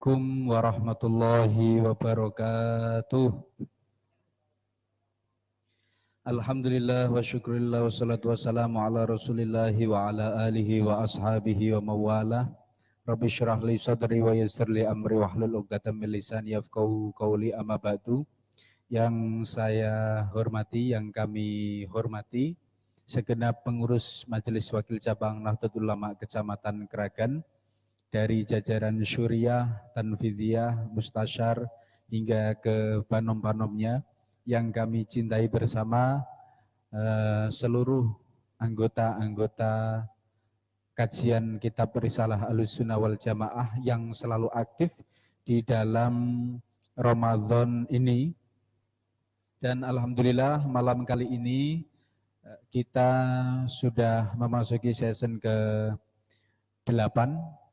Assalamualaikum warahmatullahi wabarakatuh. Alhamdulillah wa syukurillah wassalatu wassalamu ala rasulillahi wa ala alihi wa ashabihi wa mawala. Rabbi syrah li sadri wa yassir li amri wa hlul 'uqdatam min lisani yafqahu qawli, amma ba'du. Yang saya hormati, yang kami hormati segenap pengurus Majelis Wakil Cabang Nahdlatul Ulama Kecamatan Kragan, dari jajaran syuriah, tanfidiyah, mustasyar, hingga ke panom-panomnya yang kami cintai bersama, seluruh anggota-anggota kajian kitab Risalah Ahlussunnah wal Jamaah yang selalu aktif di dalam Ramadan ini. Dan alhamdulillah malam kali ini kita sudah memasuki season ke-8,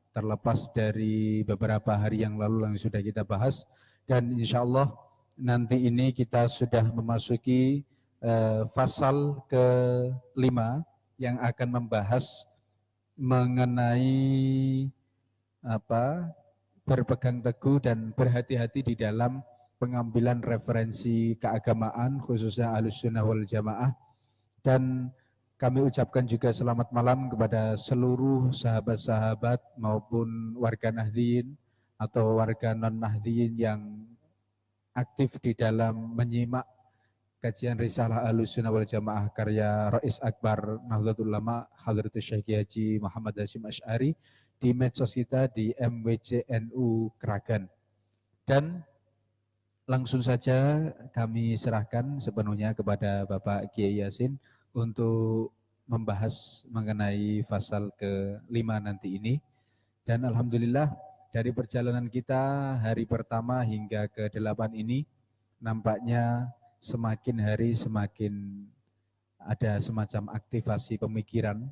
terlepas dari beberapa hari yang lalu yang sudah kita bahas, dan insya Allah nanti ini kita sudah memasuki fasal ke-5 yang akan membahas mengenai berpegang teguh dan berhati-hati di dalam pengambilan referensi keagamaan, khususnya Ahlussunnah wal Jamaah. Dan kami ucapkan juga selamat malam kepada seluruh sahabat-sahabat maupun warga Nahdliyin atau warga non-Nahdliyin yang aktif di dalam menyimak kajian Risalah Ahlussunnah wal Jamaah karya Rais Akbar Nahdlatul Ulama Hadratus Syekh Haji Muhammad Hasyim Asy'ari di medsos kita di MWCNU Kragan. Dan langsung saja kami serahkan sepenuhnya kepada Bapak Kiai Yasin untuk membahas mengenai fasal ke-5 nanti ini. Dan alhamdulillah dari perjalanan kita hari pertama hingga ke-8 ini nampaknya semakin hari semakin ada semacam aktivasi pemikiran,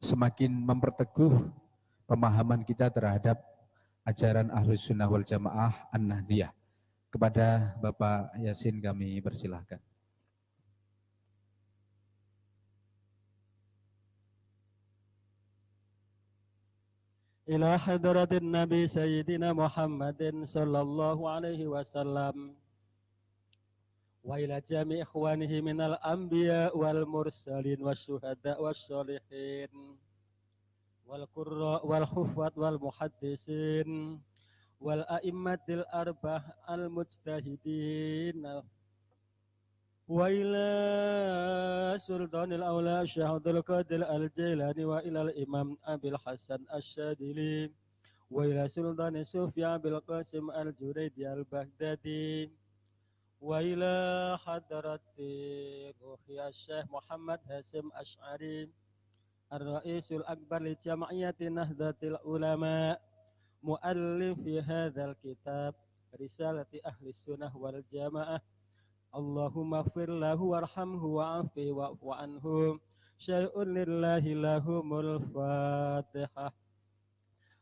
semakin memperteguh pemahaman kita terhadap ajaran Ahlussunnah wal Jamaah An-Nahdliyah. Kepada Bapak Yasin kami persilahkan. Ila hadratin Nabi Sayyidina Muhammadin sallallahu alaihi wasallam wa ila jami' ikhwanihi minal anbiya wal mursalin wasyuhada wasyolihin wal qurra wal hufat wal muhaddisin wal a'immatil arbah al mujtahidin wa ila sultanil aula Syahadul Qadir al-Jailani wa ila al-imam Abil Hasan Asyadili wa ila sultani Sufyan bil Qasim al-Juraidi al-Baghdadi wa ila hadrati Ruhi Syekh Muhammad Hasyim Asy'ari ar-Raisul Akbar li Jam'iyati Nahdlatul Ulama muallifi hadzal kitab Risalati Ahlussunnah wal Jamaah. Allahumma fir lahu warhamhu wa'afi wa'fu anhu syai'un lillahi lahumul fatihah.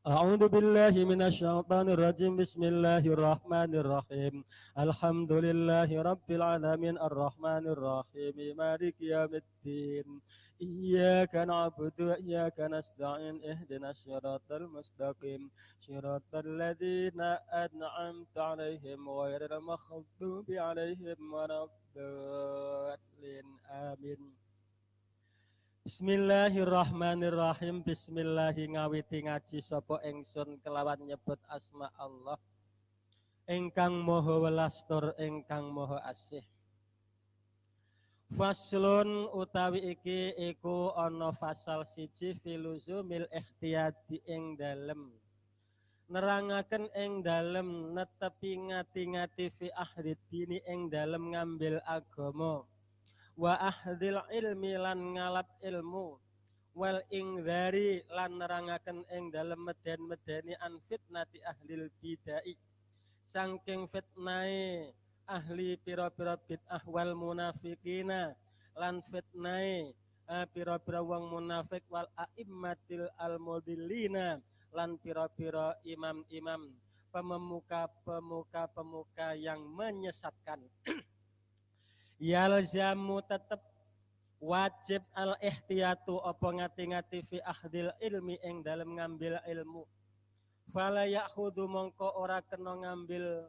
A'udzu billahi minasyaitonir rajim. Bismillahirrahmanirrahim. Alhamdulillahi rabbil alamin arrahmanir rahim maliki yaumiddin. Iyyaka na'budu wa iyyaka nasta'in ihdinas siratal mustaqim siratal ladzina an'amta 'alaihim ghairil maghdubi 'alaihim waladdallin. Amin. Bismillahirrahmanirrahim. Bismillahi ngawiti ngaji sapa ingsun kelawan nyebut asma Allah ingkang maha welas tur ingkang maha asih. Faslun utawi iki iku ana fasal siji filuzumil ikhtiyadi ing dalem nerangaken ing dalem netepi ngati-ngati fi ahli dini ing dalem ngambil agama wa ahdil ilmi lan ngalap ilmu wal ingdari lan nerangaken ing dalem meden-medeni an fitnati ahlil bidai saking fitnahe ahli pira-pira bid'ah wal munafiqina lan fitnahe pira-pira wong munafik wal aimmatil almudillina lan pira-pira imam-imam pemuka yang menyesatkan. Yalzamu tetep wajib al-ihtiyatu apa ngati-ngati fi ahdil ilmi ing dalem ngambil ilmu fala ya'khudhu mongko ora kena ngambil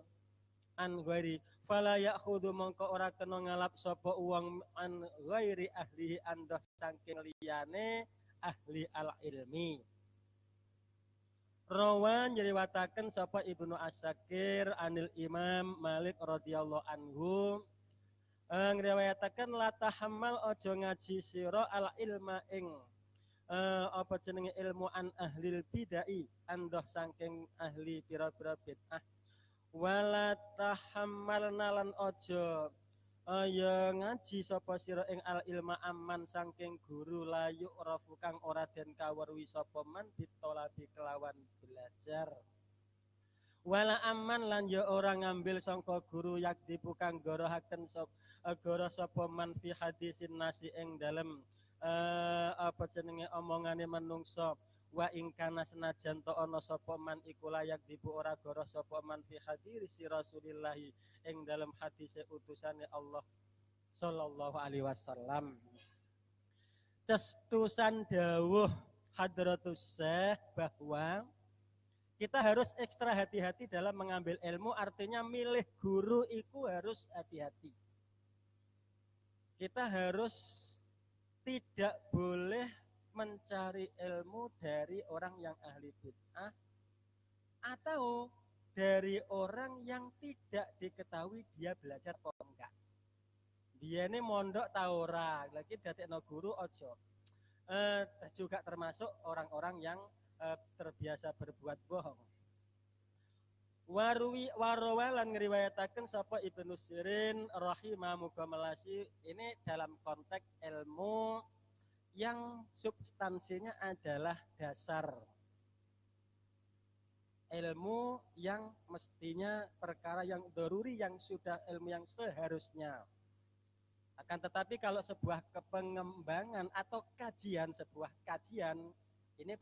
an ghairi fala ya'khudhu mongko ora kena ngalap sapa uang an ghairi ahli andah saking liyane ahli al ilmi. Rawan nyriwataken sapa Ibnu As-Sakir anil Imam Malik radhiyallahu anhu ngriwayataken la tahammal aja ngaji sira al ilma ing apa jenenge ilmu an ahlil bidai andah saking ahli pira-pira bid'ah wala tahammal nalan aja ya ngaji sapa sira ing al ilma aman saking guru layu rafu kang ora den kaweruhi sapa man bitolabi kelawan belajar wala aman lan ya ora ngambil sangka guru yakdi kang gorohaken goro sapa man fi hadisin nasi ing dalem apa jenenge omongane manungsa wa ing kana senajan to ana sapa man iku layak dibu ora goro sapa man fi hadisi Rasulillah ing dalem hadise utusane Allah sallallahu alaihi wasallam. Cestusan dawuh Hadratus Syekh bahwa kita harus ekstra hati-hati dalam mengambil ilmu, artinya milih guru itu harus hati-hati. Kita harus tidak boleh mencari ilmu dari orang yang ahli bid'ah atau dari orang yang tidak diketahui dia belajar apa enggak. Dia ini mondok taura, lagi dadekno guru ojo. Juga termasuk orang-orang yang terbiasa berbuat bohong. Warawalan ngriwayataken sapa Ibnu Sirin rahimah muga melasi ini dalam konteks ilmu yang substansinya adalah dasar. Ilmu yang mestinya perkara yang daruri yang sudah ilmu yang seharusnya. Akan tetapi kalau sebuah pengembangan atau sebuah kajian ini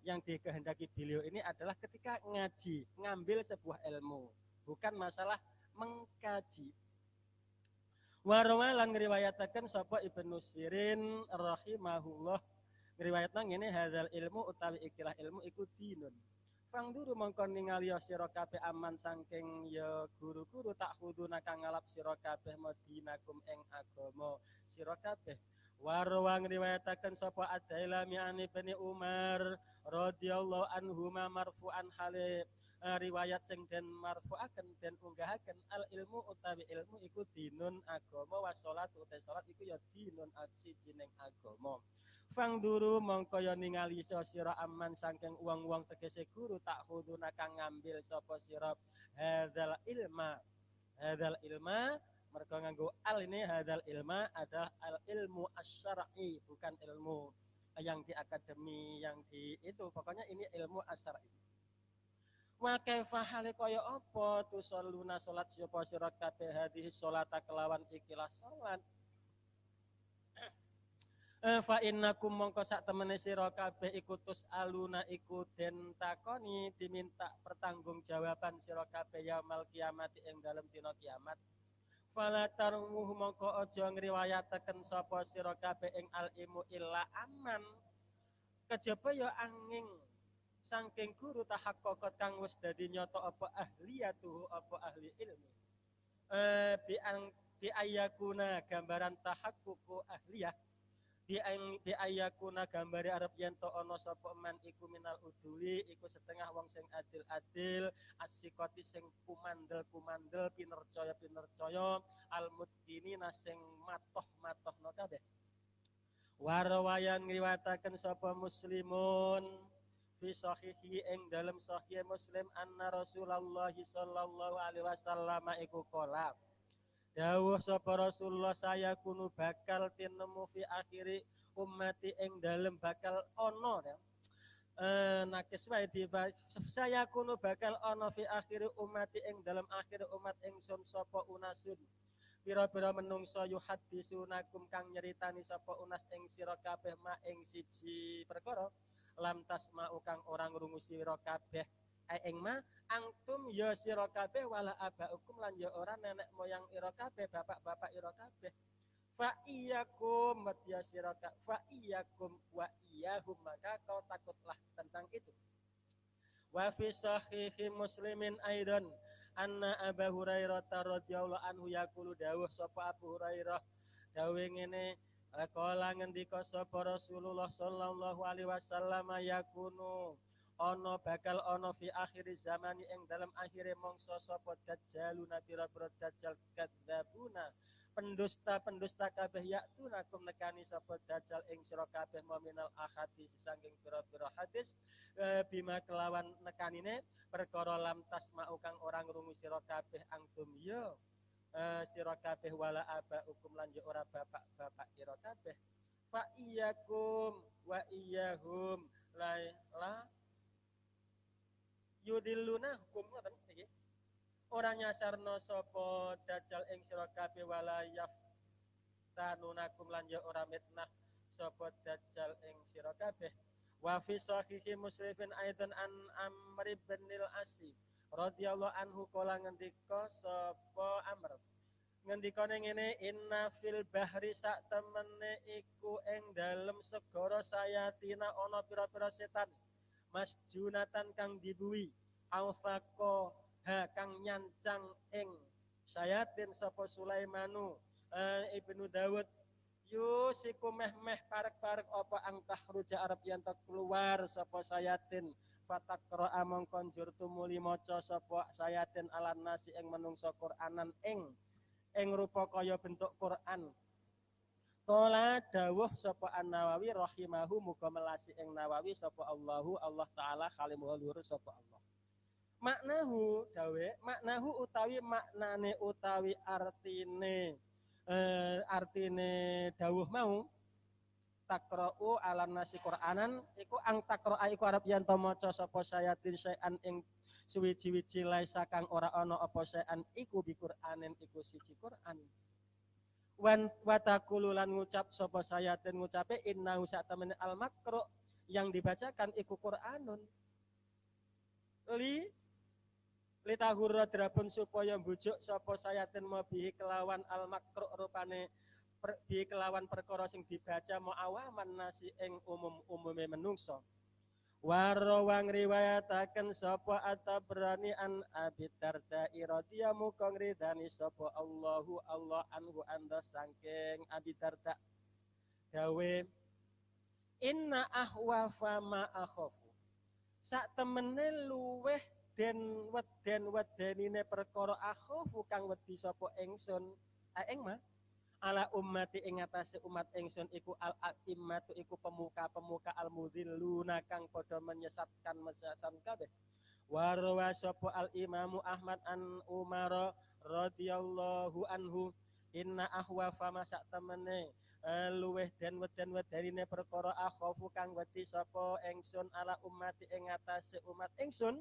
yang dikehendaki beliau ini adalah ketika ngaji, ngambil sebuah ilmu, bukan masalah mengkaji. Warawalan ngriwayataken sapa Ibnu Sirin rahimahullah ngriwayatna ngene hadzal ilmu utawi ikilah ilmu iku dinun. Pangduru mongko ningali sira kabeh aman saking ya guru-guru tak khuduna kang ngalap sira kabeh madinakum ing agama sira kabeh. Warwang riwayataken sapa Ad-Dailami an Ibnu Umar radhiyallahu anhuma marfu'an hale riwayat sing den marfu'aken den unggahaken al ilmu utawi ilmu iku dinun agama wa salat utawi salat iku ya dinun siji ning agama. Fangduru mongko ya ningali sira aman saking wong-wong tegese guru tak khuduna kang ngambil sapa sira hadzal ilma mereka nganggo al ini hadal ilma adalah al ilmu asyar'i bukan ilmu yang di akademi yang di itu pokoknya ini ilmu asyar'i. Wa kaifa hale kaya apa tusalluna salat sapa sira kabeh hadhihi salata kelawan ikilah salat fa innakum mongko sak temene sira kabeh iku tusaluna iku den takoni diminta pertanggungjawaban sira kabeh yaumul kiamat ing dalem dina kiamat. Fala tarmuh mongko aja ngriwayataken sapa sira kabeh ing al ilmu illa aman kejaba ya angin saking guru tahaqqaqat kang wis dadi nyata apa ahliyatuhu apa ahli ilmu bi ayakuna gambaran tahaqququ ahliyah bi ayakuna gambare arep yen to ana sapa man iku minal uduli iku setengah wong sing adil-adil asikoti sing kumandel pinercaya almudkini sing matoh-matohno kabeh warawayan ngriwataken sapa muslimun fi sahihi ing dalem sahih Muslim anna Rasulullah sallallahu alaihi wasallam iku qala dawuh sapa Rasulullah saya kunu bakal tinemu fi akhiri ummati ing dalem bakal ana nakis wae di saya kunu bakal ana fi akhiri ummati ing dalem akhir umat ingsun sapa unasun pira-pira menungsa yuhaddisunakum kang nyeritani sapa unas ing sira kabeh ma ing siji perkara lam tasma'u kang ora ngrungu sira kabeh ing ma angtum ya sira kabeh wala abaukum lan ya ora nenek moyang ira kabeh bapak-bapak ira kabeh fa iyyakum ya sira fa iyyakum wa iyyahum maka kau takutlah tentang itu Wa fi sahihi Muslimin aidan anna Abu Hurairah radhiyallahu anhu yaqulu dawuh sapa Abu Hurairah dawuh ngene kala ngendika sapa Rasulullah sallallahu alaihi wasallam yakunu ana bakal ana fi akhir zamani ing dalam akhire mangsa sapa dajjaluna pira-pira dajjal kadzabuna pendusta kabeh yaktunakum nekani sapa dajjal ing sira kabeh mominal ahadis saking pira-pira hadis bima kelawan nekanine perkara lam tasma'u kang orang rungu sira kabeh angtum ya sira kabeh wala aba hukum lan ora bapak-bapak sira kabeh fa iyyakum wa iyyahum la yudilluna hukum ngoten iki ora nyasarno sapa dajjal ing sira kabeh wala yaftanunakum lan ora mitnah sapa dajjal ing sira kabeh wa fi sahihi Muslimin aidan an Amr bin al-Asi radhiyallahu anhu kala ngendika sapa Amr ngendikane ngene inna fil bahri sak temene iku ing dalem segara sayatina ana pira-pira setan masjunatan kang dibuwi aufako kang nyancang ing sayatin sapa Sulaimanu ibnu Dawud yusiku meh parek-parek apa angkah ruja Arab yang tak keluar sapa sayatin fatakra among konjur tumuli maca sapa sayatin alan nasi ing menungso Qur'anan ing rupa kaya bentuk Quran. Kala dawuh sapa An-Nawawi rahimahu muga melasi ing Nawawi sapa Allah taala khalimuhu luhur sapa Allah. Maknahu utawi maknane utawi artine dawuh mau takra'u alan nasi Qur'anan iku ang takra'a iku arep yen to maca sapa sayatin sayan ing suwiji-wiji laisa kang ora ana apa sayan iku bi Qur'anin iku siji Qur'an wan watakululan ngucap sapa sayatin ngucape innahu satamene al makru yang dibacakan iku Qur'anun litahurra drapun supaya mbujuk sapa sayatin mabihi kelawan al makru rupane bi kelawan perkara sing dibaca muawaman nasi ing umume menungso warawang riwayataken sapa At-Tabrani an Abi Darda radhiyallahu kang ridani sapa Allah anhu anda saking Abi Darda dawe inna ahwafa ma akhafu sak temene luweh den wedenine perkara akhafu kang wedi sapa ingsun ing mah ala ummati ing atase umat ingsun iku al a'immatu iku pemuka-pemuka al mudhilluna kang padha menyesatkan kabeh warwa sapa al imamu Ahmad an Umar radhiyallahu anhu inna ahwafa masak temene luweh den wedenine perkara akhafu kang wedi sapa ingsun ala ummati ing atase umat ingsun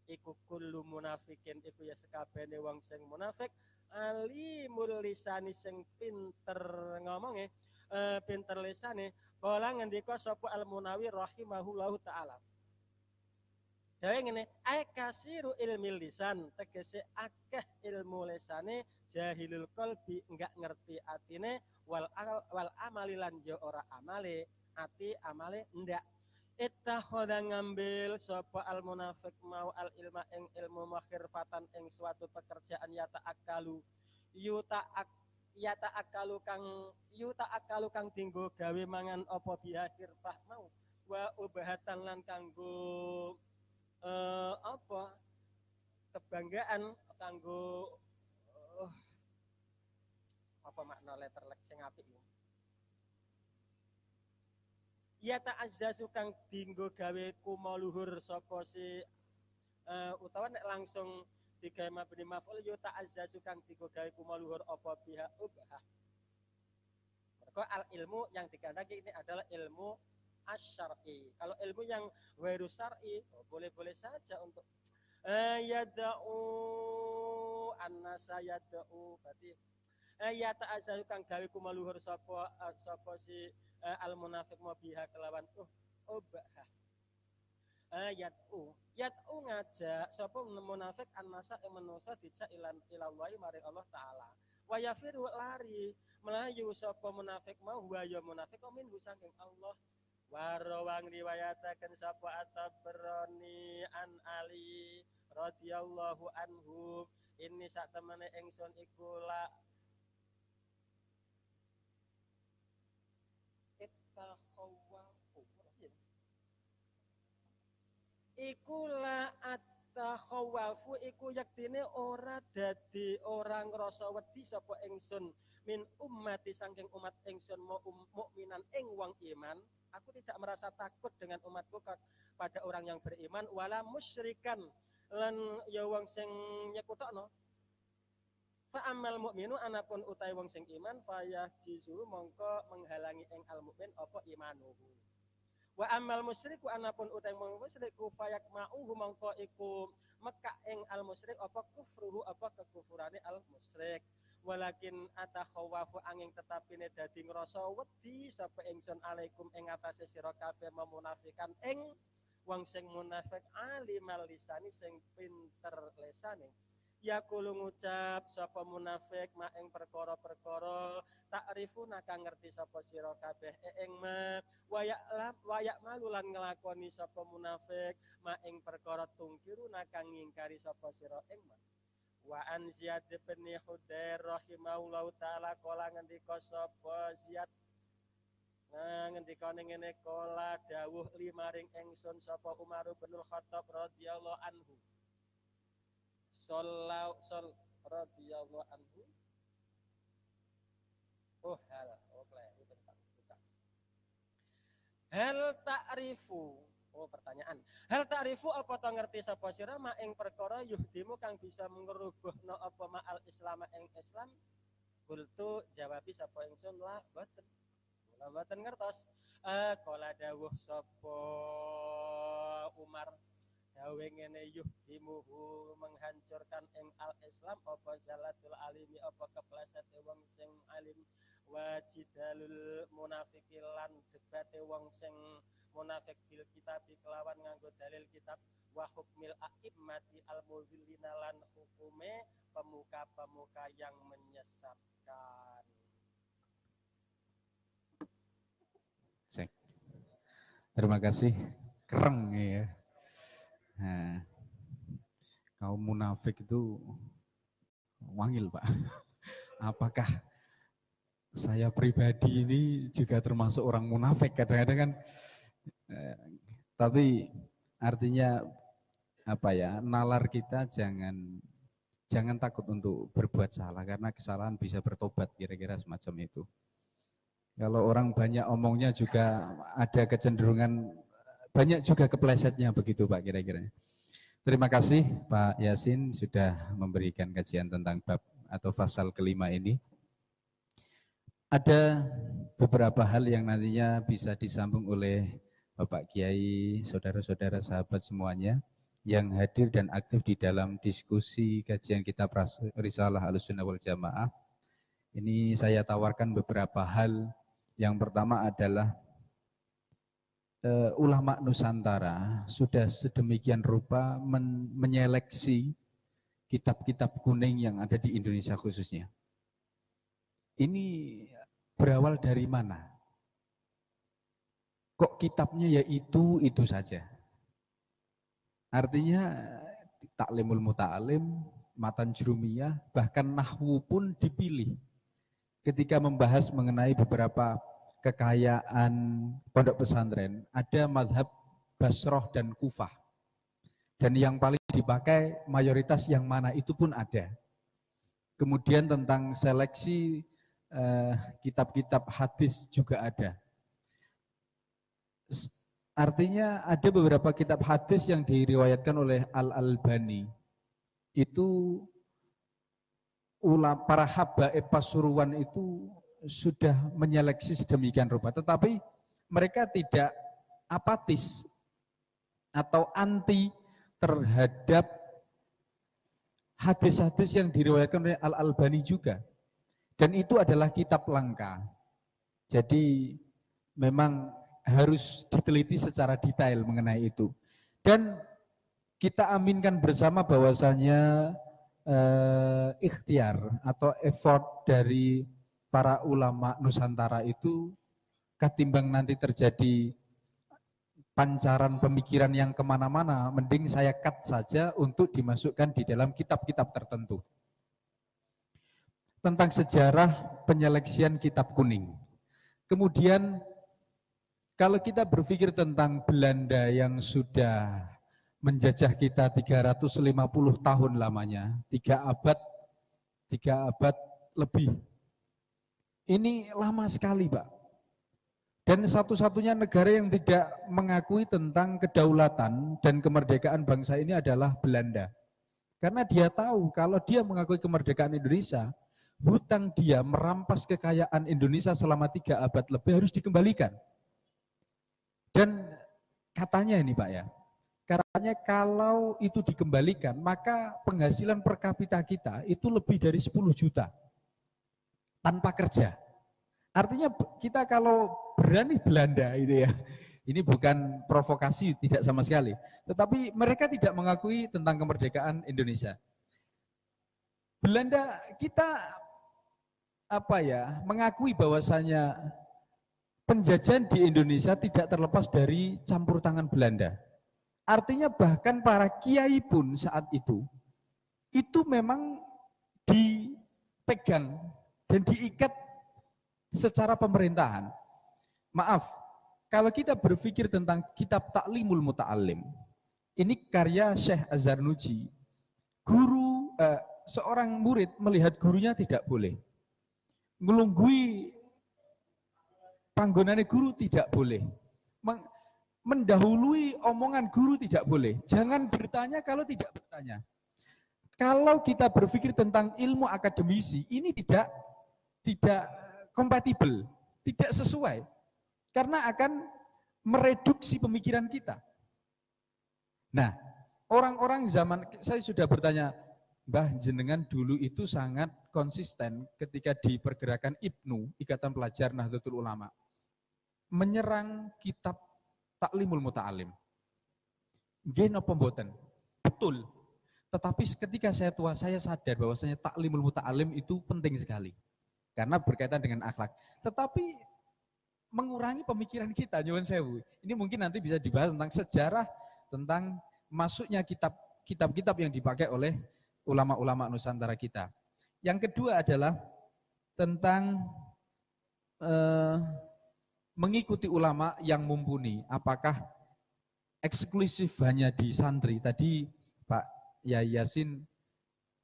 iku kullu munafikin iku ya sekabehane wong sing munafik alimul lisani sing pinter ngomonge pinter lisane kala ngendika sapa Al Munawi rahimahullahu taala dhewe ngene kasiru ilmil lisan tegese akeh ilmu lisane jahilul qalbi enggak ngerti atine wal amali lan yo ora amale ati amale ndak ittakhadha ngambil sapa al munafiq mau al ilma ing ilmu makhirfatan ing suatu pekerjaan yata akalu kang dinggo gawe mangan apa biakhir fah mau wa ubahatan lan kanggo apa kebanggaan kanggo apa makna letter lek sing apik iki ya ta'azzazu kang dinggo gawe kumaluhur sapa si utawa nek langsung digawe mabni maf'ul ya ta'azzazu kang dinggo gawe kumaluhur apa biha ubah. Mergo al ilmu yang digandaki ini adalah ilmu asy-syar'i. Kalau ilmu yang ghairu syar'i boleh-boleh saja untuk yad'u annasa yad'u berarti ya ta'azzazu kang gawe kumaluhur sapa si al munafiq mabiha kelawan ubah yad'u ngajak sapa munafik annasa ing manusa dijak ilallahi maring Allah taala wa yafiru lari melayu sapa munafik mau wa ya munafik minhu saking Allah Warawang riwayataken sapa At-Tabrani an Ali radhiyallahu anhu ini sak temene ingsun iku la iku la at-takhawafu iku yektine ora dadi orang ngrasa wedi sapa ingsun min ummati saking umat ingsun mukminan ing wong iman. Aku tidak merasa takut dengan umatku pada orang yang beriman wala musyrikan lan ya wong sing nyekutokno. Fa amal mukminu anapun utahe wong sing iman fayah jizu mongko menghalangi ing al mukmin apa imanuhu. Wa amal musyriku anapun utahe wong musyrik fayak ma'uhu mongko iku mekak ing al musyrik apa kufruhu apa kekufurane al musyrik. Walakin atakhawafu angin tetapine dadi ngrasa wedi sapa ingsun alaikum ing atase sira kabeh memunafikan ing wong sing munafik alimal lisani sing pinter lesane. Ya kulo ngucap sapa munafik mak ing perkara-perkara takrifuna kang ngerti sapa sira kabeh ing ma wayak malulan nglakoni sapa munafik mak ing perkara tungkiruna kang ngingkari sapa sira ing ma. Wa an Ziyad bin Hudair rahimahullahu taala kala ngendika sapa Ziyad ngendika ngene kala dawuh limaring ingsun sapa Umar bin Khattab radhiyallahu anhu radhiyallahu anhu hal ta'rifu pertanyaan. Hal ta'rifu apa ta ngerti sapa sira mak ing perkara yuhdimu kang bisa ngrubuhna apa ma'al Islam ing Islam? Kultu jawabi sapa ingsun la boten. Kula boten ngertos. Kala dawuh sapa Umar dawe ngene yuhdimuhu menghancurkan ing al Islam apa zalatul alimi apa keplesete wong sing alim wajidalul munafiqilan debate wong sing munafik bil kitab kelawan nganggo dalil kitab wa hukmil a'immati al-mudhillina lan hukume pemuka-pemuka yang menyesatkan. Terima kasih. Kereng ya. Nah, kaum munafik itu wangil, Pak. Apakah saya pribadi ini juga termasuk orang munafik? Kadang-kadang kan tapi artinya apa ya, nalar kita jangan takut untuk berbuat salah karena kesalahan bisa bertobat, kira-kira semacam itu. Kalau orang banyak omongnya juga ada kecenderungan banyak juga keplesetnya begitu Pak kira-kira. Terima kasih Pak Yasin sudah memberikan kajian tentang bab atau pasal kelima ini. Ada beberapa hal yang nantinya bisa disambung oleh Bapak Kiai, saudara-saudara sahabat semuanya yang hadir dan aktif di dalam diskusi kajian kitab Risalah Ahlussunnah wal Jamaah. Ini saya tawarkan beberapa hal. Yang pertama adalah ulama Nusantara sudah sedemikian rupa menyeleksi kitab-kitab kuning yang ada di Indonesia khususnya. Ini berawal dari mana? Kok kitabnya ya itu saja? Artinya Taklimul Muta'alim, Matan Jurumiyah, bahkan Nahwu pun dipilih. Ketika membahas mengenai beberapa kekayaan pondok pesantren, ada madhab Basroh dan Kufah. Dan yang paling dipakai mayoritas yang mana itu pun ada. Kemudian tentang seleksi kitab-kitab hadis juga ada. Artinya ada beberapa kitab hadis yang diriwayatkan oleh Al-Albani. Itu para habaib Pasuruan itu sudah menyeleksi sedemikian rupa, tetapi mereka tidak apatis atau anti terhadap hadis-hadis yang diriwayatkan oleh Al-Albani juga. Dan itu adalah kitab langka. Jadi memang harus diteliti secara detail mengenai itu. Dan kita aminkan bersama bahwasanya ikhtiar atau effort dari para ulama Nusantara itu ketimbang nanti terjadi pancaran pemikiran yang kemana-mana, mending saya cut saja untuk dimasukkan di dalam kitab-kitab tertentu. Tentang sejarah penyeleksian kitab kuning. Kemudian kalau kita berpikir tentang Belanda yang sudah menjajah kita 350 tahun lamanya, 3 abad lebih. Ini lama sekali, Pak. Dan satu-satunya negara yang tidak mengakui tentang kedaulatan dan kemerdekaan bangsa ini adalah Belanda. Karena dia tahu kalau dia mengakui kemerdekaan Indonesia, hutang dia merampas kekayaan Indonesia selama 3 abad lebih harus dikembalikan. Dan katanya ini Pak ya, katanya kalau itu dikembalikan, maka penghasilan per kapita kita itu lebih dari 10 juta tanpa kerja. Artinya kita kalau berani Belanda itu ya, ini bukan provokasi, tidak sama sekali. Tetapi mereka tidak mengakui tentang kemerdekaan Indonesia. Belanda kita mengakui bahwasanya penjajahan di Indonesia tidak terlepas dari campur tangan Belanda. Artinya bahkan para kiai pun saat itu memang dipegang dan diikat secara pemerintahan. Maaf, kalau kita berpikir tentang kitab Ta'limul Muta'allim, ini karya Syekh Azhar Nuji. Seorang murid melihat gurunya tidak boleh. Ngelunggui panggonane guru tidak boleh. Mendahului omongan guru tidak boleh. Jangan bertanya kalau tidak bertanya. Kalau kita berpikir tentang ilmu akademisi, ini tidak kompatibel, tidak sesuai. Karena akan mereduksi pemikiran kita. Nah, orang-orang zaman, saya sudah bertanya, Mbah jenengan dulu itu sangat konsisten ketika di pergerakan IPNU, Ikatan Pelajar Nahdlatul Ulama, menyerang kitab Ta'limul Muta'alim. Nggih napa mboten? Betul. Tetapi ketika saya tua, saya sadar bahwasanya Ta'limul Muta'alim itu penting sekali. Karena berkaitan dengan akhlak. Tetapi mengurangi pemikiran kita, nyuwun sewu. Ini mungkin nanti bisa dibahas tentang sejarah, tentang masuknya kitab-kitab yang dipakai oleh ulama-ulama Nusantara kita. Yang kedua adalah tentang mengikuti ulama yang mumpuni. Apakah eksklusif hanya di santri? Tadi Pak Yai Yasin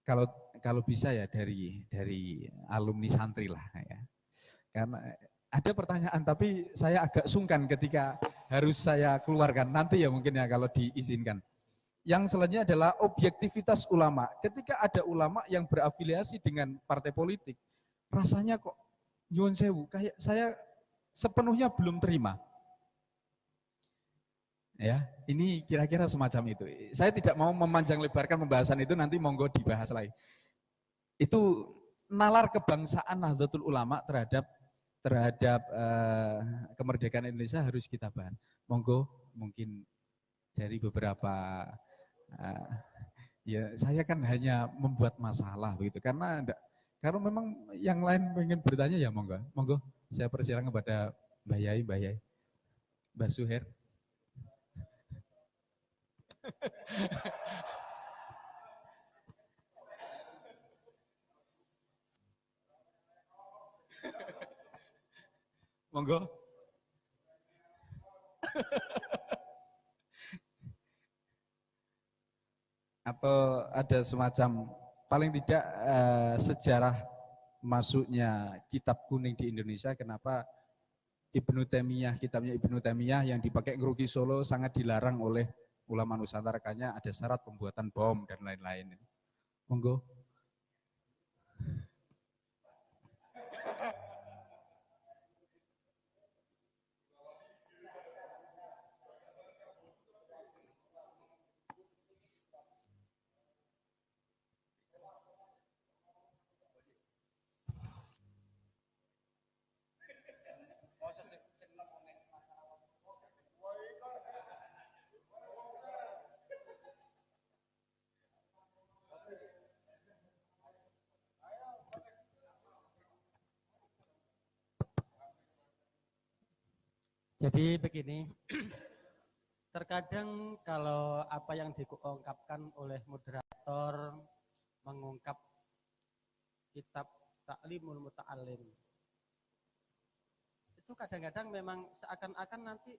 kalau bisa ya dari alumni santri lah ya. Karena ada pertanyaan tapi saya agak sungkan ketika harus saya keluarkan. Nanti ya mungkin ya kalau diizinkan. Yang selanjutnya adalah objektivitas ulama. Ketika ada ulama yang berafiliasi dengan partai politik, rasanya kok nyuwun sewu, kayak saya sepenuhnya belum terima. Ya, ini kira-kira semacam itu. Saya tidak mau memanjang lebarkan pembahasan itu, nanti monggo dibahas lagi. Itu nalar kebangsaan Nahdlatul Ulama terhadap kemerdekaan Indonesia harus kita bahas. Monggo mungkin dari beberapa ya saya kan hanya membuat masalah begitu karena kalau memang yang lain ingin bertanya ya monggo saya persilakan kepada Mbak Yai, Mbak Suher. Monggo. Atau ada semacam paling tidak sejarah masuknya kitab kuning di Indonesia, kenapa kitabnya Ibnu Taimiyah yang dipakai Ngeruki Solo sangat dilarang oleh ulama Nusantara, karena ada syarat pembuatan bom dan lain-lain. Monggo. Jadi begini, Terkadang kalau apa yang diungkapkan oleh moderator mengungkap kitab Ta'limul Muta'alim, itu kadang-kadang memang seakan-akan nanti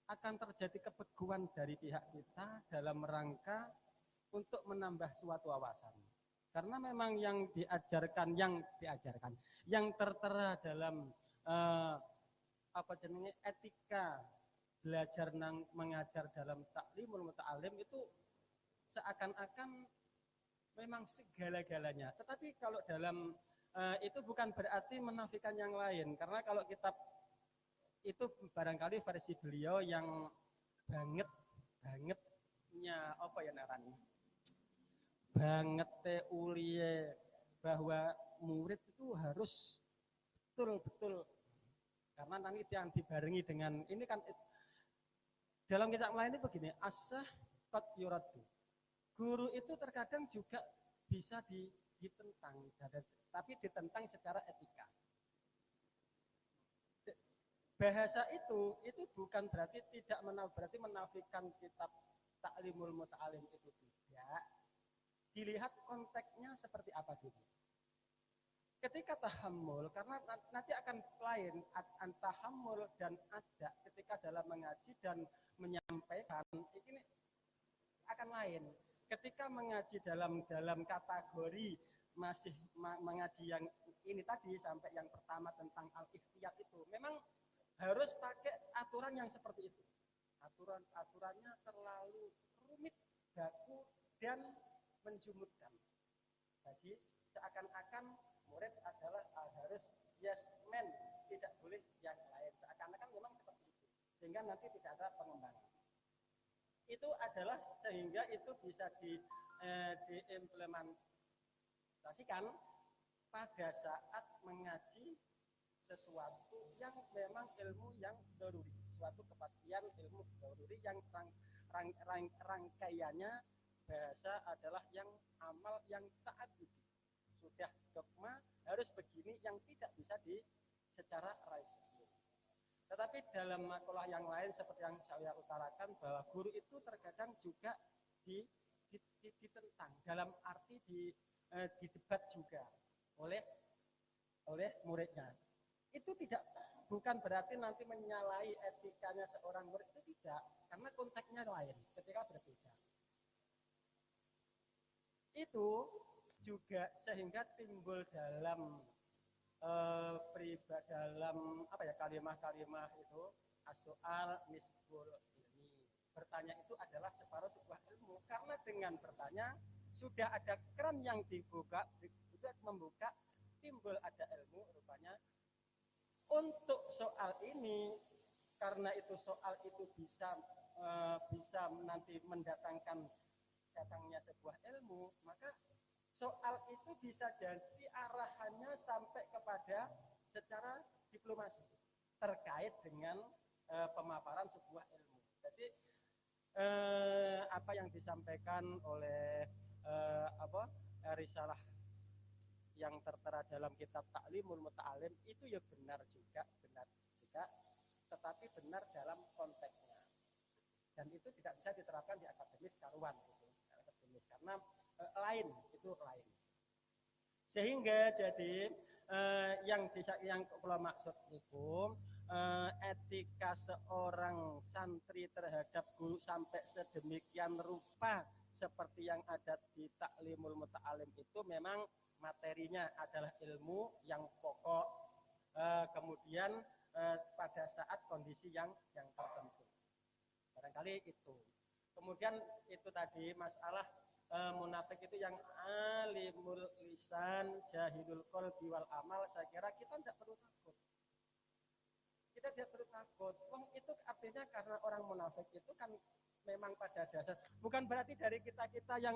akan terjadi kebeguan dari pihak kita dalam rangka untuk menambah suatu wawasan. Karena memang yang tertera dalam etika belajar mengajar dalam Ta'limul Muta'alim itu seakan-akan memang segala-galanya. Tetapi kalau dalam itu bukan berarti menafikan yang lain, karena kalau kitab itu barangkali versi beliau yang bangetnya apa ya narani, banget ulie bahwa murid itu harus betul-betul, karena nanti yang dibarengi dengan ini kan dalam kitab lain itu begini, asah qad yuradu. Guru itu terkadang juga bisa ditentang, tapi ditentang secara etika. Bahasa itu bukan berarti berarti menafikan kitab Ta'limul Muta'alim itu tidak. Dilihat konteksnya seperti apa dulu. Ketika tahammul, karena nanti akan lain tahammul dan ada ketika dalam mengaji dan menyampaikan ini akan lain. Ketika mengaji dalam kategori masih mengaji yang ini tadi sampai yang pertama tentang al-ikhtiyat itu memang harus pakai aturan yang seperti itu. Aturannya terlalu rumit, baku dan menjumutkan. Jadi seakan-akan murid adalah harus yes man, tidak boleh yang lain. Seakan-akan memang seperti itu. Sehingga nanti tidak ada pengembangan. Itu adalah sehingga itu bisa diimplementasikan pada saat mengaji sesuatu yang memang ilmu yang daruri, suatu kepastian ilmu daruri yang rangkaiannya bahasa adalah yang amal yang ta'abbudi. Sudah dogma harus begini yang tidak bisa secara rasio. Tetapi dalam makalah yang lain seperti yang saya utarakan bahwa guru itu terkadang juga ditentang dalam arti didebat juga oleh muridnya. Itu bukan berarti nanti menyalahi etikanya seorang murid, itu tidak, karena konteksnya lain ketika berbeda. Itu juga sehingga timbul dalam dalam kalimat-kalimat itu as-soal nisbul ilmi. Bertanya itu adalah separuh sebuah ilmu, karena dengan bertanya sudah ada keran yang dibuka, sudah membuka, timbul ada ilmu rupanya. Untuk soal ini, karena itu soal itu bisa nanti mendatangkan datangnya sebuah ilmu, maka soal itu bisa jadi arahannya sampai kepada secara diplomasi terkait dengan pemaparan sebuah ilmu. Jadi apa yang disampaikan oleh risalah yang tertera dalam kitab Ta'limul Muta'alim itu ya benar juga, tetapi benar dalam konteksnya. Dan itu tidak bisa diterapkan di akademis karuan gitu. Akademis karena lain. Sehingga jadi yang kalau maksud itu etika seorang santri terhadap guru sampai sedemikian rupa seperti yang ada di Ta'limul Muta'alim itu memang materinya adalah ilmu yang pokok, kemudian pada saat kondisi yang tertentu. Barangkali itu. Kemudian itu tadi masalah munafik itu yang alimul lisan, jahilul qalbi wal amal. Saya kira kita tidak perlu takut. Itu artinya karena orang munafik itu kan memang pada dasar bukan berarti dari kita yang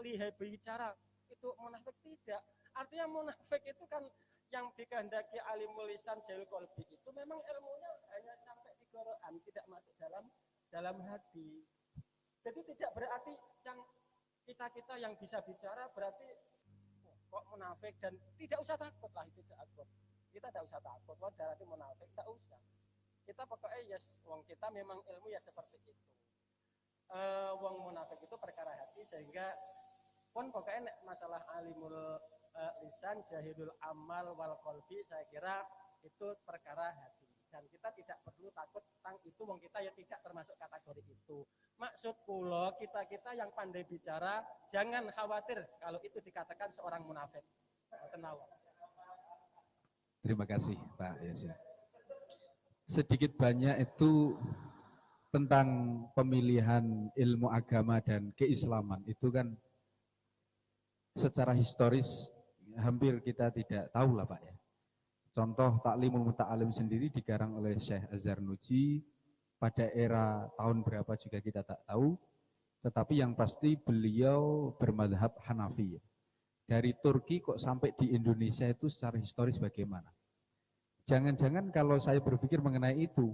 lihai bicara itu munafik, tidak. Artinya munafik itu kan yang dikehendaki alimul lisan jahilul qalbi itu memang ilmunya hanya sampai di Quran, tidak masuk dalam hati. Jadi tidak berarti yang kita yang bisa bicara berarti kok munafik, dan tidak usah takut lah itu takut. Kita tidak usah takut, berarti munafik tidak usah. Kita pokoknya yes, wong kita memang ilmu ya seperti itu. Wong munafik itu perkara hati, sehingga pun pokoknya masalah alimul lisan, jahilul amal wal qalbi, saya kira itu perkara hati. Dan kita tidak perlu takut tentang itu, wong kita ya tidak termasuk kategori itu. Maksud kula, kita yang pandai bicara jangan khawatir kalau itu dikatakan seorang munafik. Tenang. Terima kasih Pak Yasin. Sedikit banyak itu tentang pemilihan ilmu agama dan keislaman itu kan secara historis hampir kita tidak tahu lah Pak ya. Contoh Ta'limul Muta'alim sendiri dikarang oleh Syekh Azhar Nuji pada era tahun berapa juga kita tak tahu, tetapi yang pasti beliau bermadhab Hanafi. Dari Turki kok sampai di Indonesia itu secara historis bagaimana? Jangan-jangan kalau saya berpikir mengenai itu,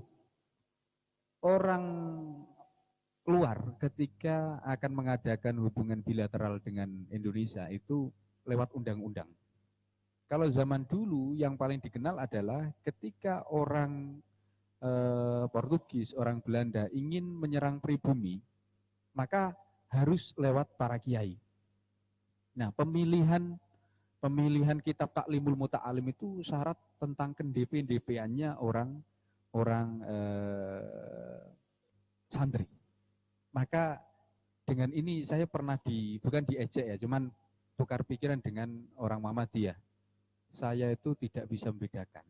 orang luar ketika akan mengadakan hubungan bilateral dengan Indonesia itu lewat undang-undang. Kalau zaman dulu yang paling dikenal adalah ketika orang Portugis, orang Belanda ingin menyerang pribumi, maka harus lewat para kiai. Nah, pemilihan kitab Ta'limul Muta'alim itu syarat tentang kendp-ndp-annya orang santri. Maka dengan ini saya pernah bukan diejek ya, cuman tukar pikiran dengan orang Muhammadiyah. Saya itu tidak bisa membedakan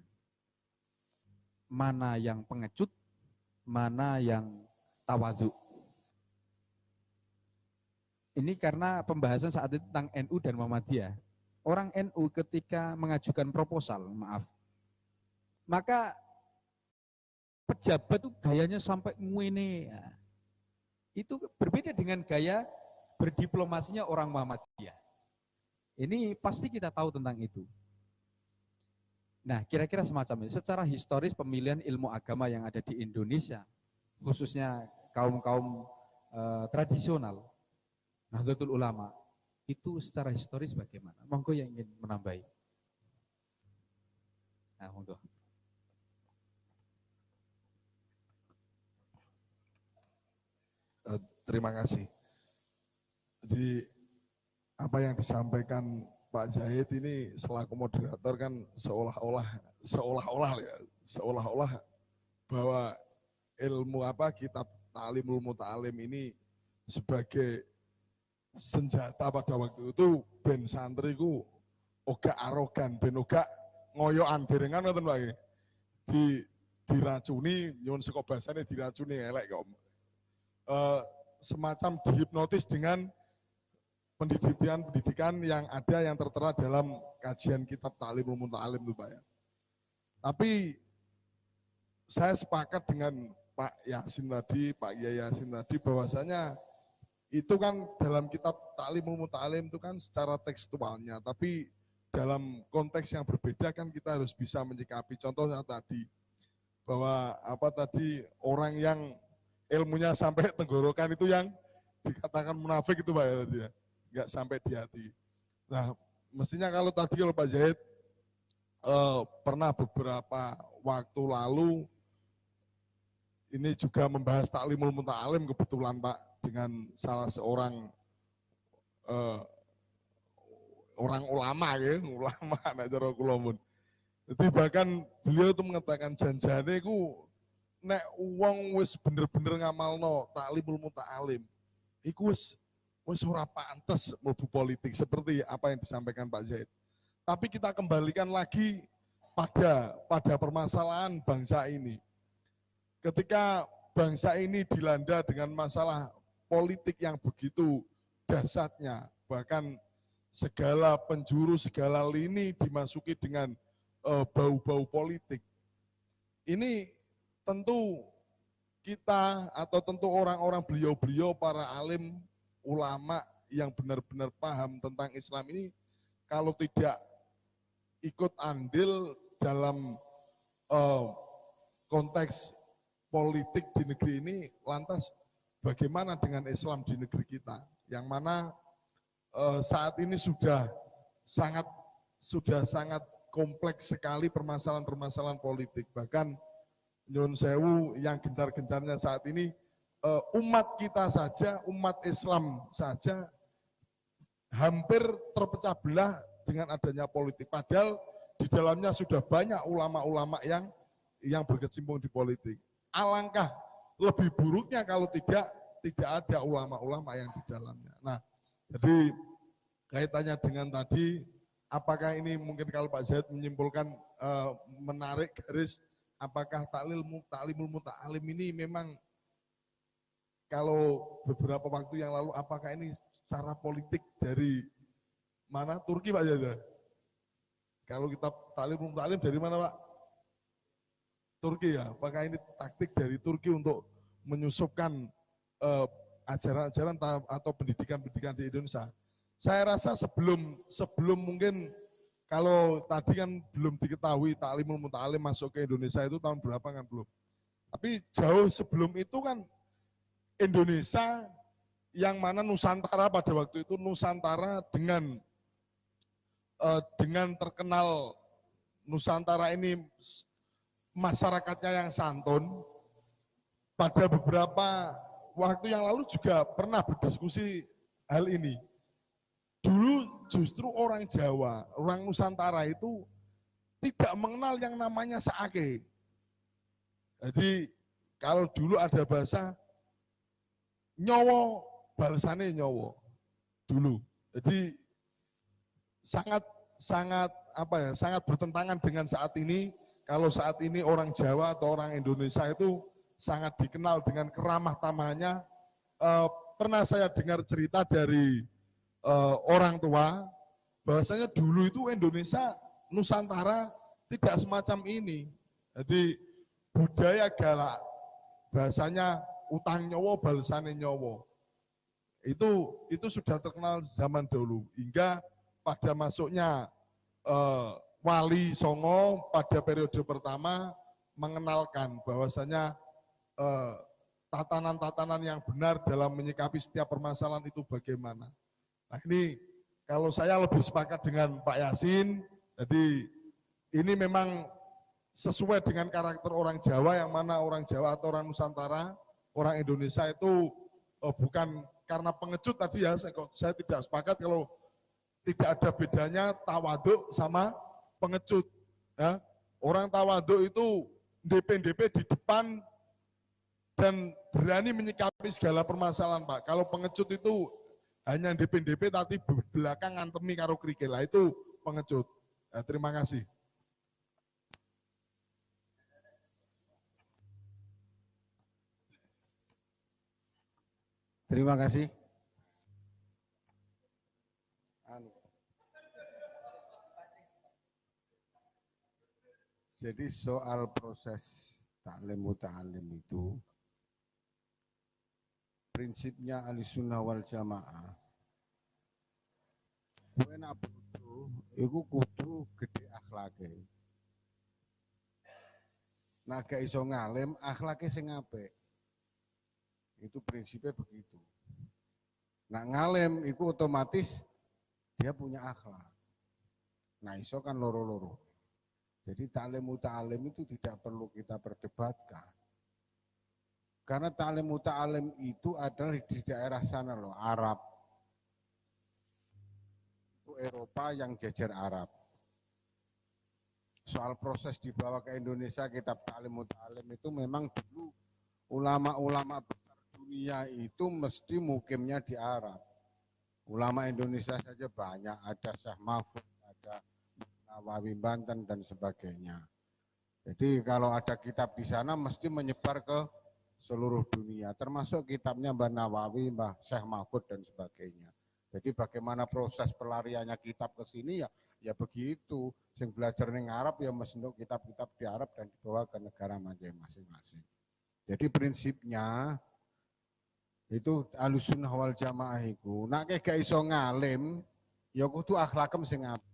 mana yang pengecut, mana yang tawadhu. Ini karena pembahasan saat itu tentang NU dan Muhammadiyah. Orang NU ketika mengajukan proposal, maka pejabat itu gayanya sampai ngene. Itu berbeda dengan gaya berdiplomasinya orang Muhammadiyah. Ini pasti kita tahu tentang itu. Nah, kira-kira semacam itu. Secara historis pemilihan ilmu agama yang ada di Indonesia, khususnya kaum-kaum tradisional, Nahdlatul Ulama, itu secara historis bagaimana? Monggo yang ingin menambahi. Nah, monggo. Terima kasih. Jadi apa yang disampaikan Pak Zahid ini selaku moderator kan seolah-olah bahwa ilmu kitab Ta'limul Muta'alim ini sebagai senjata pada waktu itu ben santri ku oga arogan, ben oga ngoyokan derengan ngoten Pak. Diracuni nyuwun saka basane diracuni elek kok. Semacam dihipnotis dengan pendidikan yang ada yang tertera dalam kajian kitab Ta'limul Muta'alim itu Pak ya. Tapi saya sepakat dengan Pak Yasin tadi, Pak Kiai Yasin tadi bahwasanya itu kan dalam kitab Ta'limul Muta'alim itu kan secara tekstualnya, tapi dalam konteks yang berbeda kan kita harus bisa menyikapi. Contohnya tadi bahwa orang yang ilmunya sampai tenggorokan itu yang dikatakan munafik itu Pak ya tadi ya. Nggak sampai di hati. Nah, mestinya kalau Pak Zahid pernah beberapa waktu lalu ini juga membahas Ta'limul Muta'alim kebetulan Pak dengan salah seorang orang ulama ya, ulama nek cara kula mun. Jadi bahkan beliau itu mengatakan janjane ku nek wong wis bener-bener ngamalno Ta'limul Muta'alim iku wis ora pantes mlebu politik seperti apa yang disampaikan Pak Zahid. Tapi kita kembalikan lagi pada permasalahan bangsa ini. Ketika bangsa ini dilanda dengan masalah politik yang begitu dahsyatnya, bahkan segala penjuru, segala lini dimasuki dengan bau-bau politik. Ini tentu kita atau tentu orang-orang beliau-beliau para alim ulama yang benar-benar paham tentang Islam ini kalau tidak ikut andil dalam konteks politik di negeri ini, lantas bagaimana dengan Islam di negeri kita yang mana saat ini sudah sangat kompleks sekali permasalahan-permasalahan politik, bahkan nyun sewu yang gencar-gencarnya saat ini umat kita saja, umat Islam saja hampir terpecah belah dengan adanya politik. Padahal di dalamnya sudah banyak ulama-ulama yang berkecimpung di politik. Alangkah lebih buruknya kalau tidak ada ulama-ulama yang di dalamnya. Nah, jadi kaitannya dengan tadi, apakah ini mungkin kalau Pak Zaid menyimpulkan menarik garis, apakah taklimul muta'alim ini memang kalau beberapa waktu yang lalu, apakah ini cara politik dari mana? Turki Pak Zaid? Kalau kita taklimul muta'alim dari mana Pak? Turki ya. Apakah ini taktik dari Turki untuk menyusupkan ajaran-ajaran atau pendidikan-pendidikan di Indonesia? Saya rasa sebelum mungkin kalau tadi kan belum diketahui taklimul muta'alim masuk ke Indonesia itu tahun berapa kan belum. Tapi jauh sebelum itu kan Indonesia yang mana Nusantara pada waktu itu Nusantara dengan terkenal Nusantara ini masyarakatnya yang santun, pada beberapa waktu yang lalu juga pernah berdiskusi hal ini. Dulu justru orang Jawa, orang Nusantara itu tidak mengenal yang namanya saake. Jadi kalau dulu ada bahasa nyowo, balesane nyowo dulu. Jadi sangat bertentangan dengan saat ini. Kalau saat ini orang Jawa atau orang Indonesia itu sangat dikenal dengan keramah tamahnya. Pernah saya dengar cerita dari orang tua, bahwasanya dulu itu Indonesia, Nusantara tidak semacam ini. Jadi budaya galak, bahasanya utang nyowo, balesane nyowo. Itu sudah terkenal zaman dulu. Hingga pada masuknya Wali Songo pada periode pertama mengenalkan bahwasanya tatanan-tatanan yang benar dalam menyikapi setiap permasalahan itu bagaimana. Nah ini kalau saya lebih sepakat dengan Pak Yasin, jadi ini memang sesuai dengan karakter orang Jawa, yang mana orang Jawa atau orang Nusantara, orang Indonesia itu bukan karena pengecut tadi ya, saya tidak sepakat kalau tidak ada bedanya tawaduk sama pengecut. Ya. Orang tawaduk itu DP di depan dan berani menyikapi segala permasalahan Pak. Kalau pengecut itu hanya DP tapi belakang ngantemi karo krikil, itu pengecut. Ya, terima kasih. Terima kasih. Jadi soal proses taklim muta'alim itu prinsipnya Ahlussunnah wal Jamaah. Kowe nak bodoh iku kudu gede akhlake. Nak gak iso ngalim akhlake sing apik. Itu prinsipnya begitu. Nak ngalim iku otomatis dia punya akhlak. Nah iso kan loro-loro. Jadi taklim muta'alim itu tidak perlu kita perdebatkan. Karena taklim muta'alim itu adalah di daerah sana loh, Arab. Itu Eropa yang jajar Arab. Soal proses dibawa ke Indonesia kitab taklim muta'alim itu memang dulu ulama-ulama besar dunia itu mesti mukimnya di Arab. Ulama Indonesia saja banyak, ada Syekh Mahfud, ada Nawawi Banten dan sebagainya. Jadi kalau ada kitab di sana mesti menyebar ke seluruh dunia, termasuk kitabnya Mbah Nawawi, Mbah Syekh Mahfud dan sebagainya. Jadi bagaimana proses pelariannya kitab ke sini ya begitu. Sing belajar ning Arab ya mesenduk kitab-kitab di Arab dan dibawa ke negara masing-masing. Jadi prinsipnya itu Ahlussunnah wal Jamaah iku nek gak iso ngalim ya kudu akhlakem sing apik.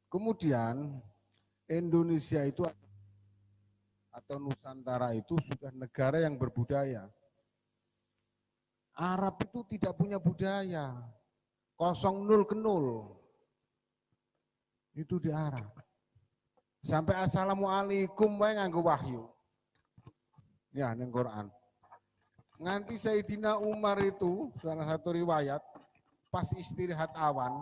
Kemudian Indonesia itu atau Nusantara itu sudah negara yang berbudaya. Arab itu tidak punya budaya. 0 ke 0. Itu di Arab. Sampai assalamualaikum wae nganggo wahyu. Ya, ning Quran. Nganti Sayyidina Umar itu, salah satu riwayat, pas istirahat awan,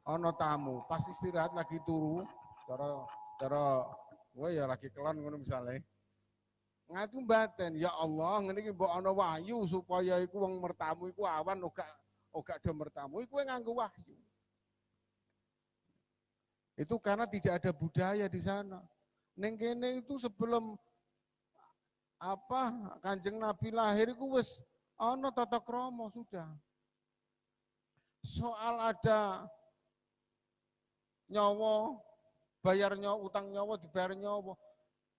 ono tamu, pas istirahat lagi turu, cara gue ya lagi kelon ngono misale. Ngatu mbaten, ya Allah, ngene iki mbok ana wahyu supaya iku wong mertamu iku awan uga do mertamu iku nganggo wahyu. Itu karena tidak ada budaya di sana. Ning kene itu sebelum Kanjeng Nabi lahir iku wis ana tata krama sudah. Soal ada nyawa, bayar nyawa, utang nyawa dibayar nyawa.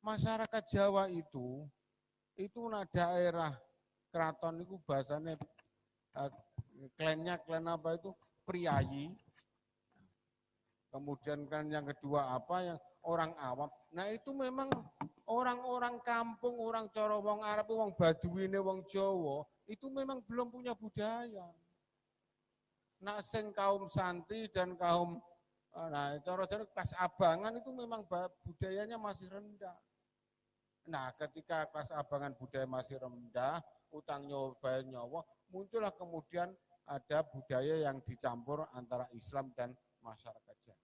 Masyarakat Jawa itu daerah keraton itu bahasanya klan apa itu priayi. Kemudian kan yang kedua yang orang awam. Nah itu memang orang-orang kampung, orang cara wong Arab, wong Baduine, wong Jawa itu memang belum punya budaya. Nah sing kaum santri dan kaum cara kelas abangan itu memang budayanya masih rendah. Nah, ketika kelas abangan budaya masih rendah, utang nyawa, bayar nyawa, muncullah kemudian ada budaya yang dicampur antara Islam dan masyarakat Jawa.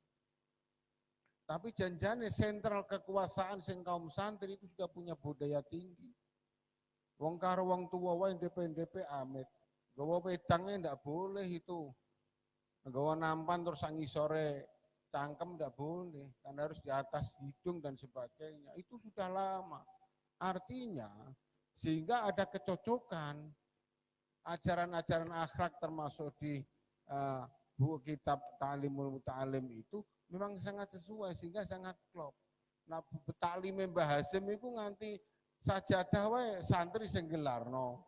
Tapi janjane sentral kekuasaan sing kaum santri itu sudah punya budaya tinggi. Wong karo wong tua wae ndep amit. Gawa wedangnya ndak boleh itu. Gawa nampan terus sangisore cangkem ndak boleh, karena harus di atas hidung dan sebagainya. Itu sudah lama. Artinya, sehingga ada kecocokan ajaran-ajaran akhlak termasuk di buku kitab Ta'limul Muta'alim itu memang sangat sesuai sehingga sangat klop. Nah, Ta'lim Mbah Hasim itu nganti sajadah wae santri sing gelarno.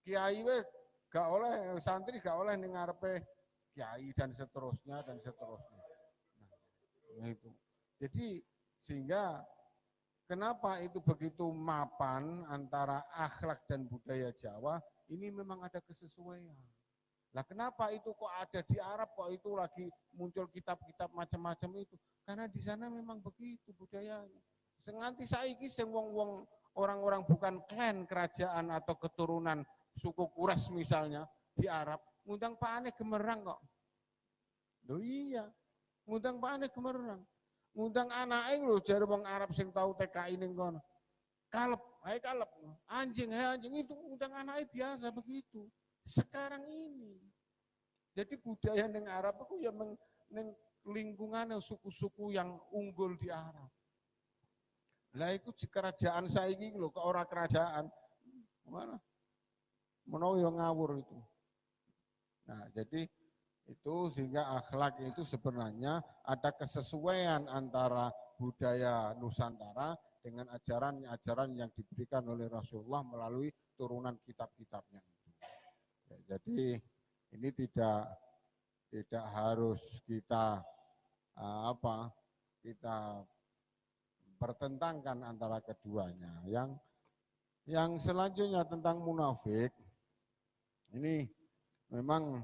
Kiai wae gak oleh santri gak oleh ning ngarepe kiai dan seterusnya dan seterusnya. Nah, itu. Jadi sehingga kenapa itu begitu mapan antara akhlak dan budaya Jawa, ini memang ada kesesuaian. Nah kenapa itu kok ada di Arab, kok itu lagi muncul kitab-kitab macam-macam itu? Karena di sana memang begitu budayanya. Senganti saiki sing wong-wong orang-orang bukan klan kerajaan atau keturunan suku Quraisy misalnya di Arab, ngundang Pak Ane gemerang kok. Loh iya, ngundang Pak Ane gemerang. Ngundang anake lho jare wong Arab sing tau TKI ning kono. Kalep, hai kalep. Anjing, hai anjing itu ngundang anake biasa begitu. Sekarang ini. Jadi budaya ning Arab itu ya ning lingkungan suku-suku yang unggul di Arab. Lah iku kerajaan saiki lho, kok ora kerajaan. Mana? Menawa yo ngawur itu. Nah, jadi itu sehingga akhlak itu sebenarnya ada kesesuaian antara budaya Nusantara dengan ajaran-ajaran yang diberikan oleh Rasulullah melalui turunan kitab-kitabnya. Ya, jadi ini tidak harus kita kita pertentangkan antara keduanya. Yang selanjutnya tentang munafik ini memang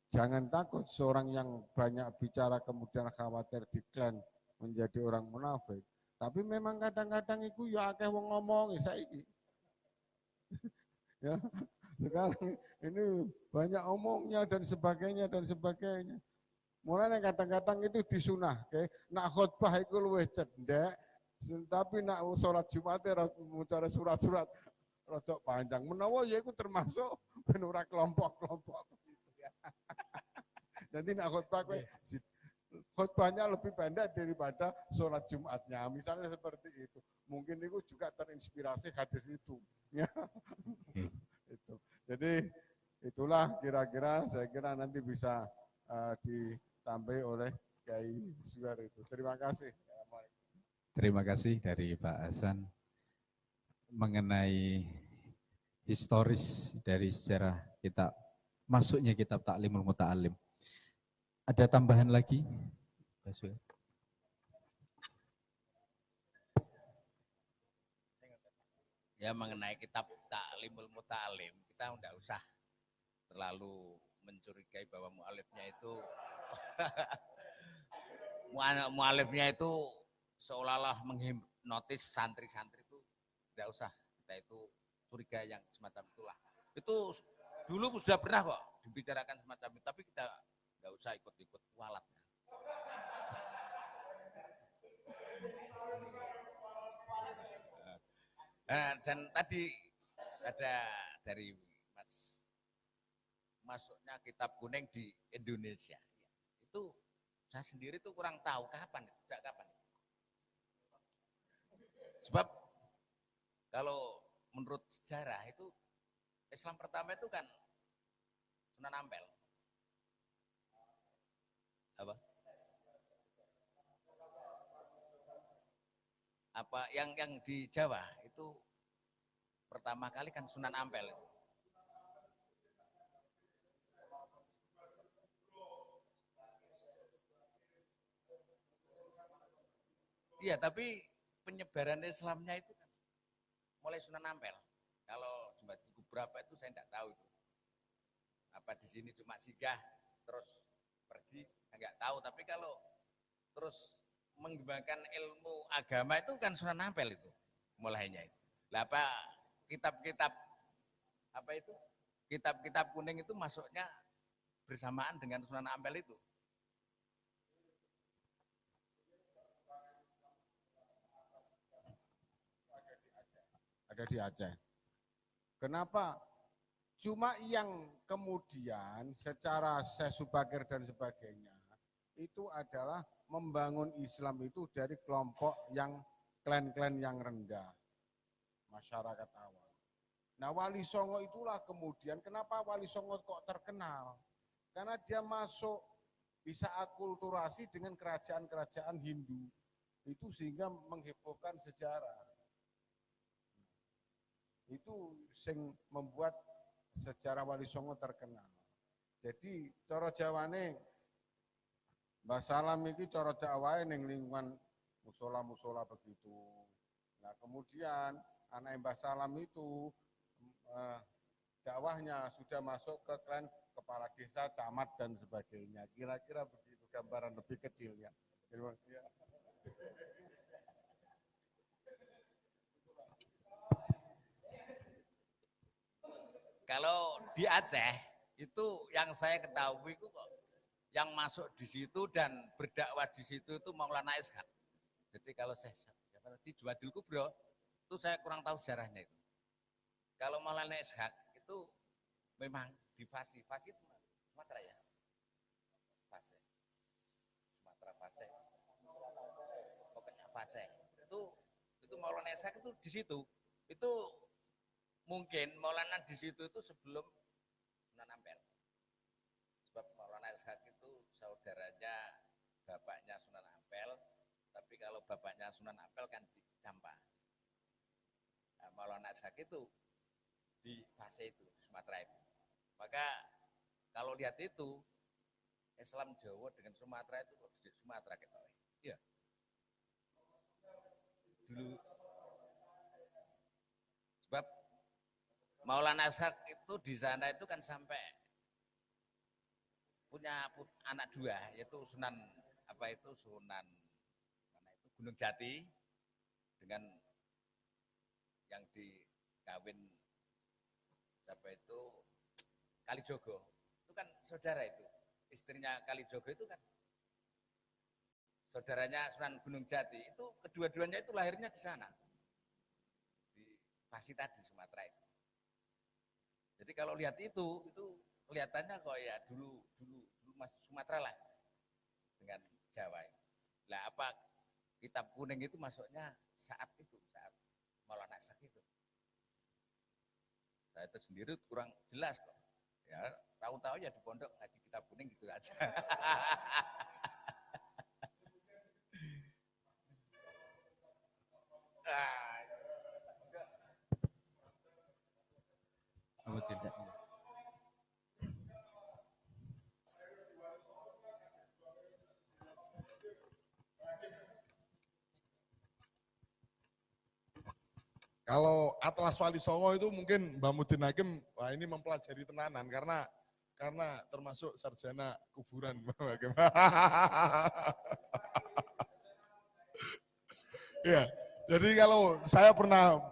jangan takut seorang yang banyak bicara kemudian khawatir diklaim menjadi orang munafik. Tapi memang kadang-kadang itu ya akeh wong ngomong saiki. Ya, sekarang ini banyak omongnya dan sebagainya dan sebagainya. Mulai kadang-kadang itu disunah, nak khutbah itu luwih cendek, tapi nak sholat Jumat mucara surat-surat rodok panjang. Menawa ya itu termasuk menurut kelompok-kelompok. Nanti nak khutbahnya lebih pendek daripada sholat Jumatnya. Misalnya seperti itu. Mungkin itu juga terinspirasi hadis itu. Ya. Itu. Jadi itulah kira-kira saya kira nanti bisa ditambahi oleh Kiai Sugar itu. Terima kasih. Terima kasih dari Pak Hasan mengenai historis dari sejarah kitab masuknya kitab Ta'limul Muta'alim. Ada tambahan lagi? Ya mengenai kitab Ta'limul Muta'alim, kita tidak usah terlalu mencurigai bahwa mu'alifnya itu mualifnya itu seolah-olah menghipnotis santri-santri itu tidak usah kita itu curiga yang semacam itulah. Itu dulu sudah pernah kok dibicarakan semacam itu, tapi kita nggak usah ikut-ikut kualatnya. Dan tadi ada dari Mas masuknya kitab kuning di Indonesia. Itu saya sendiri tuh kurang tahu kapan, sejak kapan. Sebab kalau menurut sejarah itu Islam pertama itu kan Sunan Ampel. Apa? Apa yang di Jawa itu pertama kali kan Sunan Ampel. Iya, tapi penyebaran Islamnya itu kan mulai Sunan Ampel. Kalau Jum'at berapa itu saya tidak tahu itu. Apa di sini cuma singgah terus pergi, enggak tahu. Tapi kalau terus mengembangkan ilmu agama itu kan Sunan Ampel itu mulainya itu. Lah apa kitab-kitab apa itu? Kitab-kitab kuning itu masuknya bersamaan dengan Sunan Ampel itu. Ada di Aceh. Kenapa? Cuma yang kemudian secara Syekh Subakir dan sebagainya itu adalah membangun Islam itu dari kelompok yang klan-klan yang rendah, masyarakat awam. Nah, Wali Songo itulah kemudian, kenapa Wali Songo kok terkenal? Karena dia masuk, bisa akulturasi dengan kerajaan-kerajaan Hindu, itu sehingga menghebohkan sejarah. Itu sing membuat sejarah Wali Songo terkenal. Jadi cara Jawane Mbah Salam iki cara dakwahe ning lingkungan musola-musola begitu. Nah, kemudian anak Mbah Salam itu dakwahnya sudah masuk ke klan kepala desa, camat dan sebagainya. Kira-kira begitu gambaran lebih kecilnya. Terima kasih. Kalau di Aceh itu yang saya ketahui itu kok yang masuk di situ dan berdakwah di situ itu Maulana Ishaq. Jadi kalau saya di Jumadil Kubro itu saya kurang tahu sejarahnya itu. Kalau Maulana Ishaq itu memang di Fasi itu Sumatera ya. Fase. Sumatera Fase. Pokoknya Fase. Itu Maulana Ishaq itu di situ. Itu mungkin Maulana di situ itu sebelum Sunan Ampel. Sebab Maulana Ishaq itu saudaranya bapaknya Sunan Ampel, tapi kalau bapaknya Sunan Ampel kan di Campa. Nah, Maulana Ishaq itu di Fase itu, di Sumatera itu. Maka kalau lihat itu Islam Jawa dengan Sumatera itu di Sumatera kita. Iya. Dulu sebab Maulana Ishaq itu di sana itu kan sampai punya anak dua, yaitu Sunan Sunan mana itu Gunung Jati dengan yang dikawin siapa itu Kalijogo. Itu kan saudara itu. Istrinya Kalijogo itu kan saudaranya Sunan Gunung Jati. Itu kedua-duanya itu lahirnya di sana. Di Pasi tadi Sumatera itu. Jadi kalau lihat itu kelihatannya kok ya dulu masuk Sumatera lah dengan Jawa. Lah apa kitab kuning itu masuknya saat Maulana Ishaq itu. Saya itu sendiri kurang jelas kok. Ya tahu-tahu ya di pondok ngaji kitab kuning gitu aja. Oh, tidak. Kalau Atlas Wali Songo itu mungkin Mbak Mudin Hakim, wah ini mempelajari tenanan karena karena termasuk sarjana kuburan. Bagaimana? Ya, jadi kalau saya pernah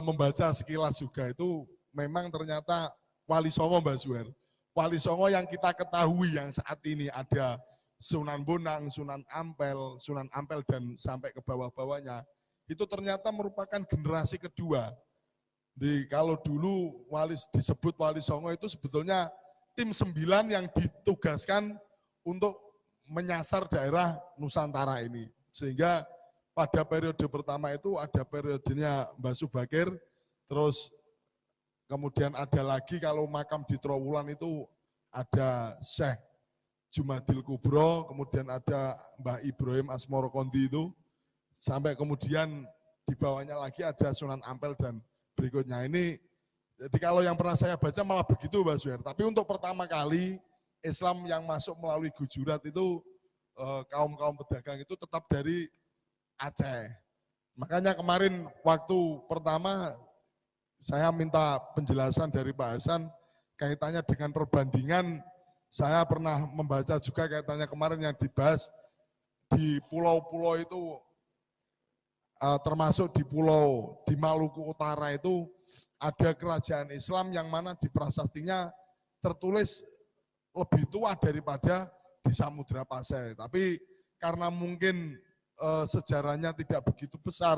membaca sekilas juga itu memang ternyata Wali Songo Mbak Suher. Wali Songo yang kita ketahui yang saat ini ada Sunan Bonang, Sunan Ampel dan sampai ke bawah-bawahnya, itu ternyata merupakan generasi kedua. Kalau dulu disebut Wali Songo itu sebetulnya tim 9 yang ditugaskan untuk menyasar daerah Nusantara ini. Sehingga pada periode pertama itu ada periodenya Mbah Subakir, terus kemudian ada lagi kalau makam di Trowulan itu ada Syekh Jumadil Kubro, kemudian ada Mbah Ibrahim Asmoro Kondi itu, sampai kemudian di bawahnya lagi ada Sunan Ampel dan berikutnya ini. Jadi kalau yang pernah saya baca malah begitu Mbak Suher. Tapi untuk pertama kali Islam yang masuk melalui Gujurat itu kaum-kaum pedagang itu tetap dari Aceh. Makanya kemarin waktu pertama saya minta penjelasan dari Pak Hasan kaitannya dengan perbandingan. Saya pernah membaca juga kaitannya kemarin yang dibahas di pulau-pulau itu, termasuk di Maluku Utara itu ada kerajaan Islam yang mana di prasastinya tertulis lebih tua daripada di Samudra Pasai. Tapi karena mungkin sejarahnya tidak begitu besar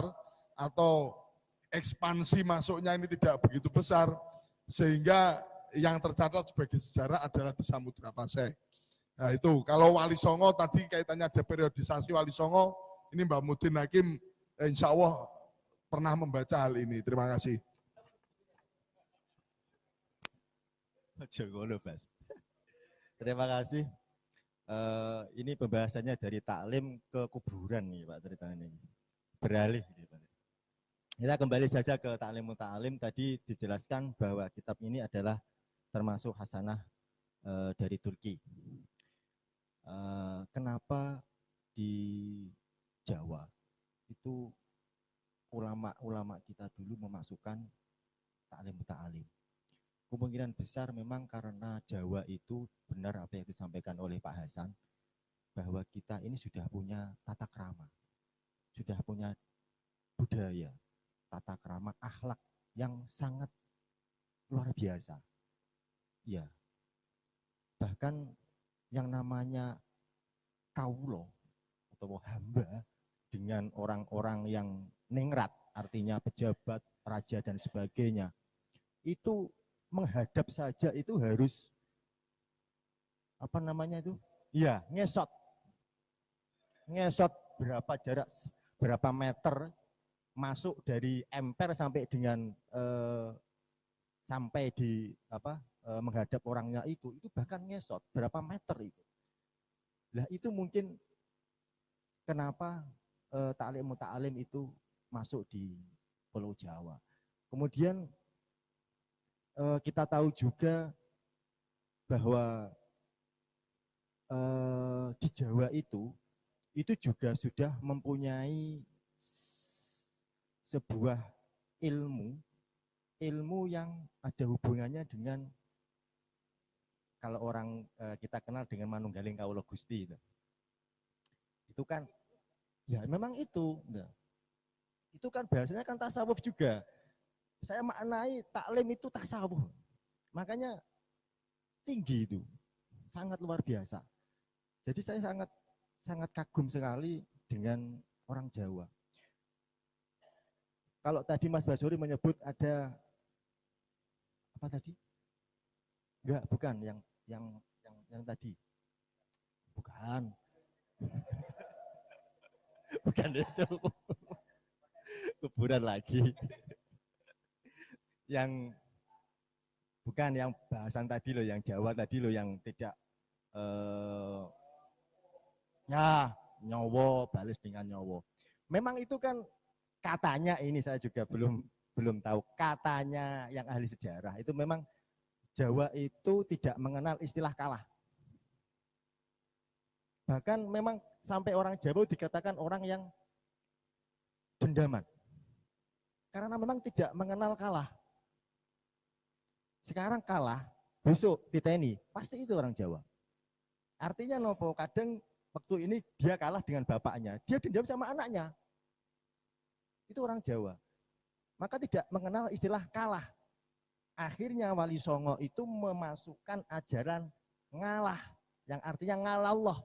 atau ekspansi masuknya ini tidak begitu besar, sehingga yang tercatat sebagai sejarah adalah di Samudra Pasai. Nah itu, kalau Wali Songo tadi kaitannya ada periodisasi Wali Songo, ini Mbak Mudin Hakim insya Allah pernah membaca hal ini. Terima kasih. Terima kasih. Ini pembahasannya dari taklim ke kuburan nih Pak ceritanya ini. Beralih. Kita kembali saja ke taklim muta'alim. Tadi dijelaskan bahwa kitab ini adalah termasuk hasanah dari Turki. Kenapa di Jawa itu ulama-ulama kita dulu memasukkan taklim muta'alim? Kemungkinan besar memang karena Jawa itu benar apa yang disampaikan oleh Pak Hasan, bahwa kita ini sudah punya tata krama, sudah punya budaya, tata krama, akhlak yang sangat luar biasa. Ya, bahkan yang namanya kaulo atau hamba dengan orang-orang yang ningrat, artinya pejabat, raja dan sebagainya, itu menghadap saja itu harus apa namanya itu? Ya, ngesot berapa jarak, berapa meter masuk dari emper sampai dengan sampai di menghadap orangnya itu bahkan ngesot berapa meter itu. Nah itu mungkin kenapa taklim muta'alim itu masuk di Pulau Jawa. Kemudian kita tahu juga bahwa di Jawa itu juga sudah mempunyai sebuah ilmu yang ada hubungannya dengan, kalau orang kita kenal dengan Manunggaling Kawula Gusti itu kan ya memang itu kan bahasanya kan tasawuf juga. Saya maknai taklim itu tasawuf, makanya tinggi itu, sangat luar biasa. Jadi saya sangat kagum sekali dengan orang Jawa. Kalau tadi Mas Basuri menyebut ada apa tadi? Enggak, bukan yang tadi. Bukan. Bukan itu. Kuburan lagi. Yang bukan yang bahasan tadi loh, yang Jawa tadi loh, yang tidak nyowo balas dengan nyowo. Memang itu kan katanya, ini saya juga belum tahu, katanya yang ahli sejarah itu memang Jawa itu tidak mengenal istilah kalah. Bahkan memang sampai orang Jawa dikatakan orang yang dendaman. Karena memang tidak mengenal kalah. Sekarang kalah, besok titeni, pasti itu orang Jawa. Artinya nopo, kadang waktu ini dia kalah dengan bapaknya, dia dendam sama anaknya. Itu orang Jawa. Maka tidak mengenal istilah kalah. Akhirnya Wali Songo itu memasukkan ajaran ngalah, yang artinya ngalah Allah.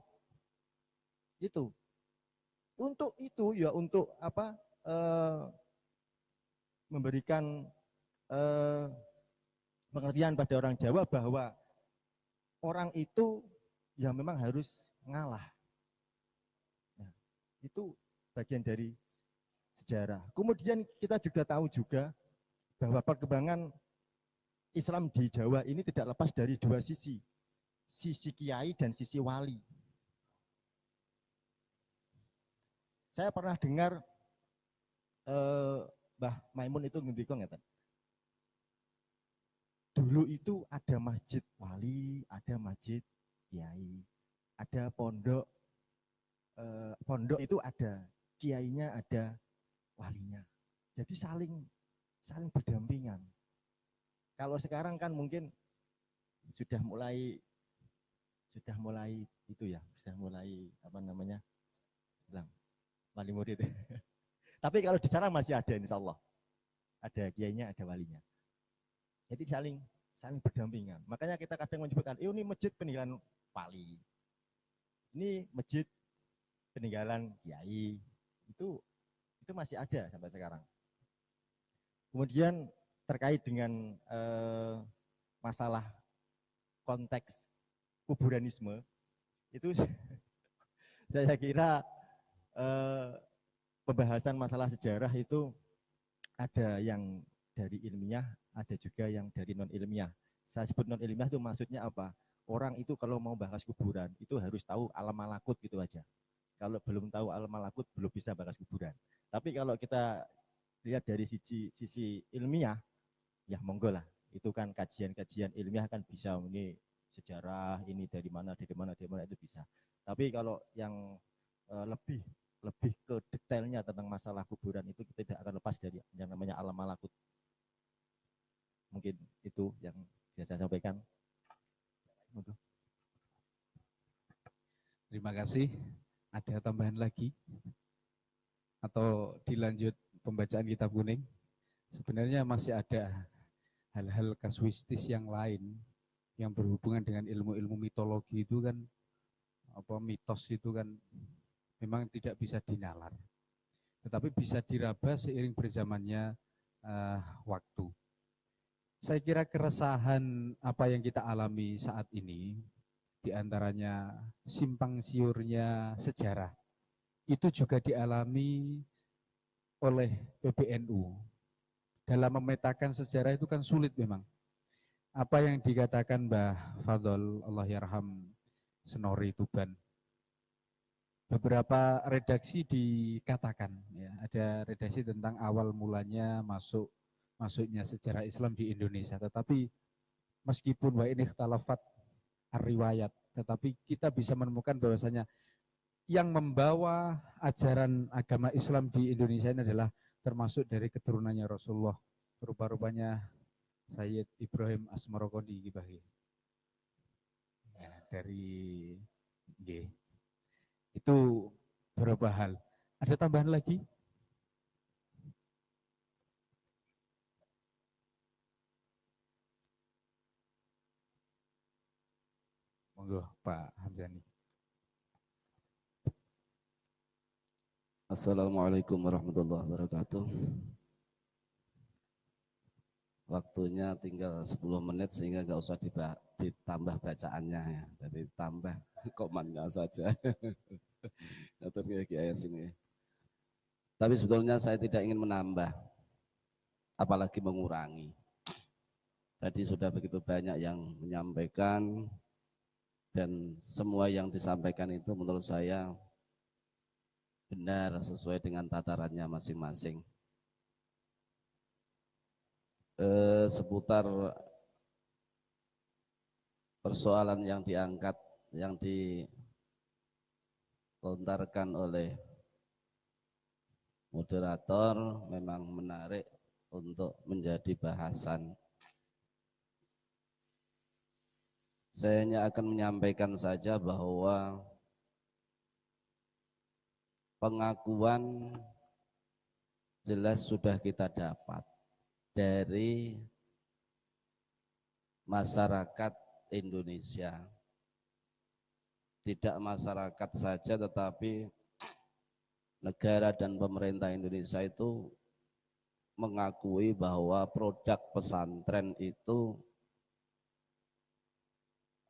Itu. Untuk itu ya untuk apa? Memberikan pengertian pada orang Jawa bahwa orang itu ya memang harus ngalah. Nah, itu bagian dari sejarah. Kemudian kita juga tahu juga bahwa perkembangan Islam di Jawa ini tidak lepas dari dua sisi kiai dan sisi wali. Saya pernah dengar Mbah Maimun itu ngendika ngeten. Dulu itu ada masjid wali, ada masjid kiai, ada pondok, pondok itu ada kiainya, ada walinya. Jadi saling berdampingan. Kalau sekarang kan mungkin sudah mulai itu ya, sudah mulai apa namanya, bilang wali murid. Tapi kalau di sana masih ada, insya Allah ada kiainya, ada walinya. Jadi saling berdampingan. Makanya kita kadang menyebutkan, ini masjid peninggalan wali, ini masjid peninggalan kiai. Itu masih ada sampai sekarang. Kemudian terkait dengan masalah konteks kuburanisme, itu saya kira pembahasan masalah sejarah itu ada yang dari ilmiah, ada juga yang dari non ilmiah. Saya sebut non ilmiah itu maksudnya apa? Orang itu kalau mau bahas kuburan itu harus tahu alam malakut gitu aja. Kalau belum tahu alam malakut belum bisa bahas kuburan. Tapi kalau kita lihat dari sisi ilmiah, ya monggo lah. Itu kan kajian-kajian ilmiah kan bisa, ini sejarah, ini dari mana itu bisa. Tapi kalau yang lebih ke detailnya tentang masalah kuburan itu kita tidak akan lepas dari yang namanya alam malakut. Mungkin itu yang bisa saya sampaikan. Terima kasih. Ada tambahan lagi? Atau dilanjut pembacaan kitab kuning? Sebenarnya masih ada hal-hal kasuistis yang lain yang berhubungan dengan ilmu-ilmu mitologi itu kan, apa mitos itu kan memang tidak bisa dinalar, tetapi bisa diraba seiring berzamannya waktu. Saya kira keresahan apa yang kita alami saat ini, diantaranya simpang siurnya sejarah, itu juga dialami oleh PBNU. Dalam memetakan sejarah itu kan sulit memang. Apa yang dikatakan Mbah Fadol, Allah yarham, Senori Tuban, beberapa redaksi dikatakan, ya, ada redaksi tentang awal mulanya masuknya sejarah Islam di Indonesia. Tetapi meskipun wa ini ikhtalafat ar-riwayat, tetapi kita bisa menemukan bahwasanya yang membawa ajaran agama Islam di Indonesia ini adalah termasuk dari keturunannya Rasulullah. Rupa-rupanya Sayyid Ibrahim Asmarokondi Gibahi. Ya, dari G. Itu beberapa hal. Ada tambahan lagi? Monggo Pak Hamzani. Assalamualaikum warahmatullahi wabarakatuh. Waktunya tinggal 10 menit sehingga nggak usah ditambah bacaannya ya. Jadi tambah komannya saja. Sini. Tapi sebetulnya saya tidak ingin menambah, apalagi mengurangi. Tadi sudah begitu banyak yang menyampaikan, dan semua yang disampaikan itu menurut saya benar sesuai dengan tatarannya masing-masing. Seputar persoalan yang diangkat, yang dilontarkan oleh moderator memang menarik untuk menjadi bahasan. Saya hanya akan menyampaikan saja bahwa pengakuan jelas sudah kita dapat dari masyarakat Indonesia. Tidak masyarakat saja, tetapi negara dan pemerintah Indonesia itu mengakui bahwa produk pesantren itu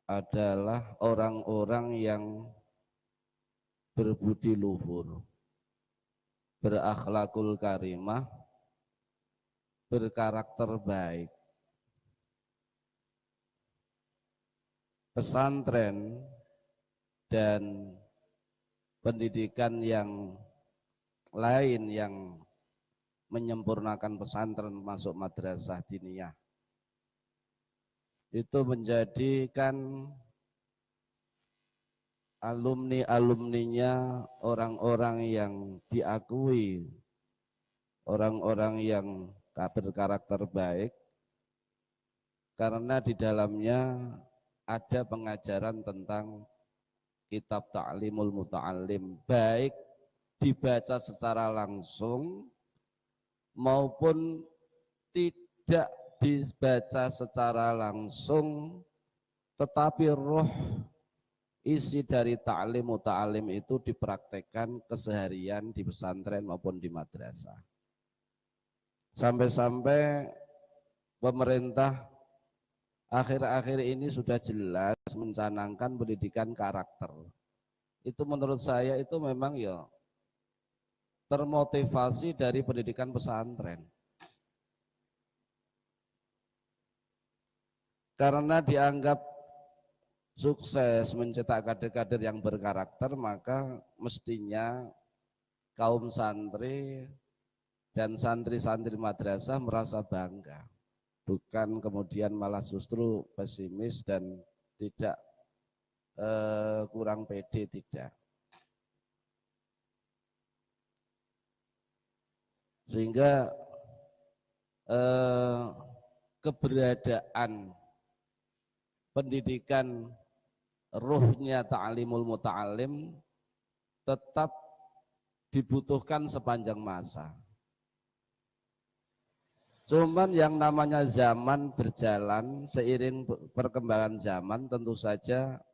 adalah orang-orang yang berbudi luhur, berakhlakul karimah, berkarakter baik. Pesantren dan pendidikan yang lain yang menyempurnakan pesantren masuk madrasah diniyah itu menjadikan alumni-alumninya orang-orang yang diakui, orang-orang yang berkarakter baik, karena di dalamnya ada pengajaran tentang kitab Ta'limul Muta'allim, baik dibaca secara langsung maupun tidak dibaca secara langsung, tetapi roh isi dari ta'lim muta'alim itu dipraktekkan keseharian di pesantren maupun di madrasah. Sampai-sampai pemerintah akhir-akhir ini sudah jelas mencanangkan pendidikan karakter. Itu menurut saya itu memang ya termotivasi dari pendidikan pesantren. Karena dianggap sukses mencetak kader-kader yang berkarakter, maka mestinya kaum santri dan santri-santri madrasah merasa bangga. Bukan kemudian malah justru pesimis dan tidak kurang pede, tidak. Sehingga keberadaan pendidikan ruhnya ta'limul muta'alim tetap dibutuhkan sepanjang masa. Cuman yang namanya zaman berjalan, seiring perkembangan zaman tentu saja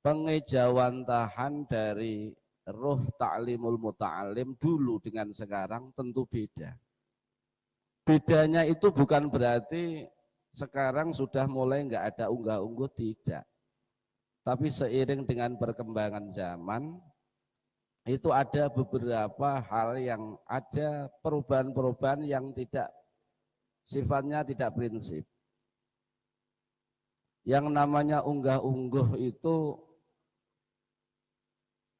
pengejawantahan dari ruh ta'limul muta'alim dulu dengan sekarang tentu beda. Bedanya itu bukan berarti sekarang sudah mulai enggak ada unggah-ungguh, tidak. Tapi seiring dengan perkembangan zaman, itu ada beberapa hal yang ada perubahan-perubahan yang tidak sifatnya tidak prinsip. Yang namanya unggah-ungguh itu,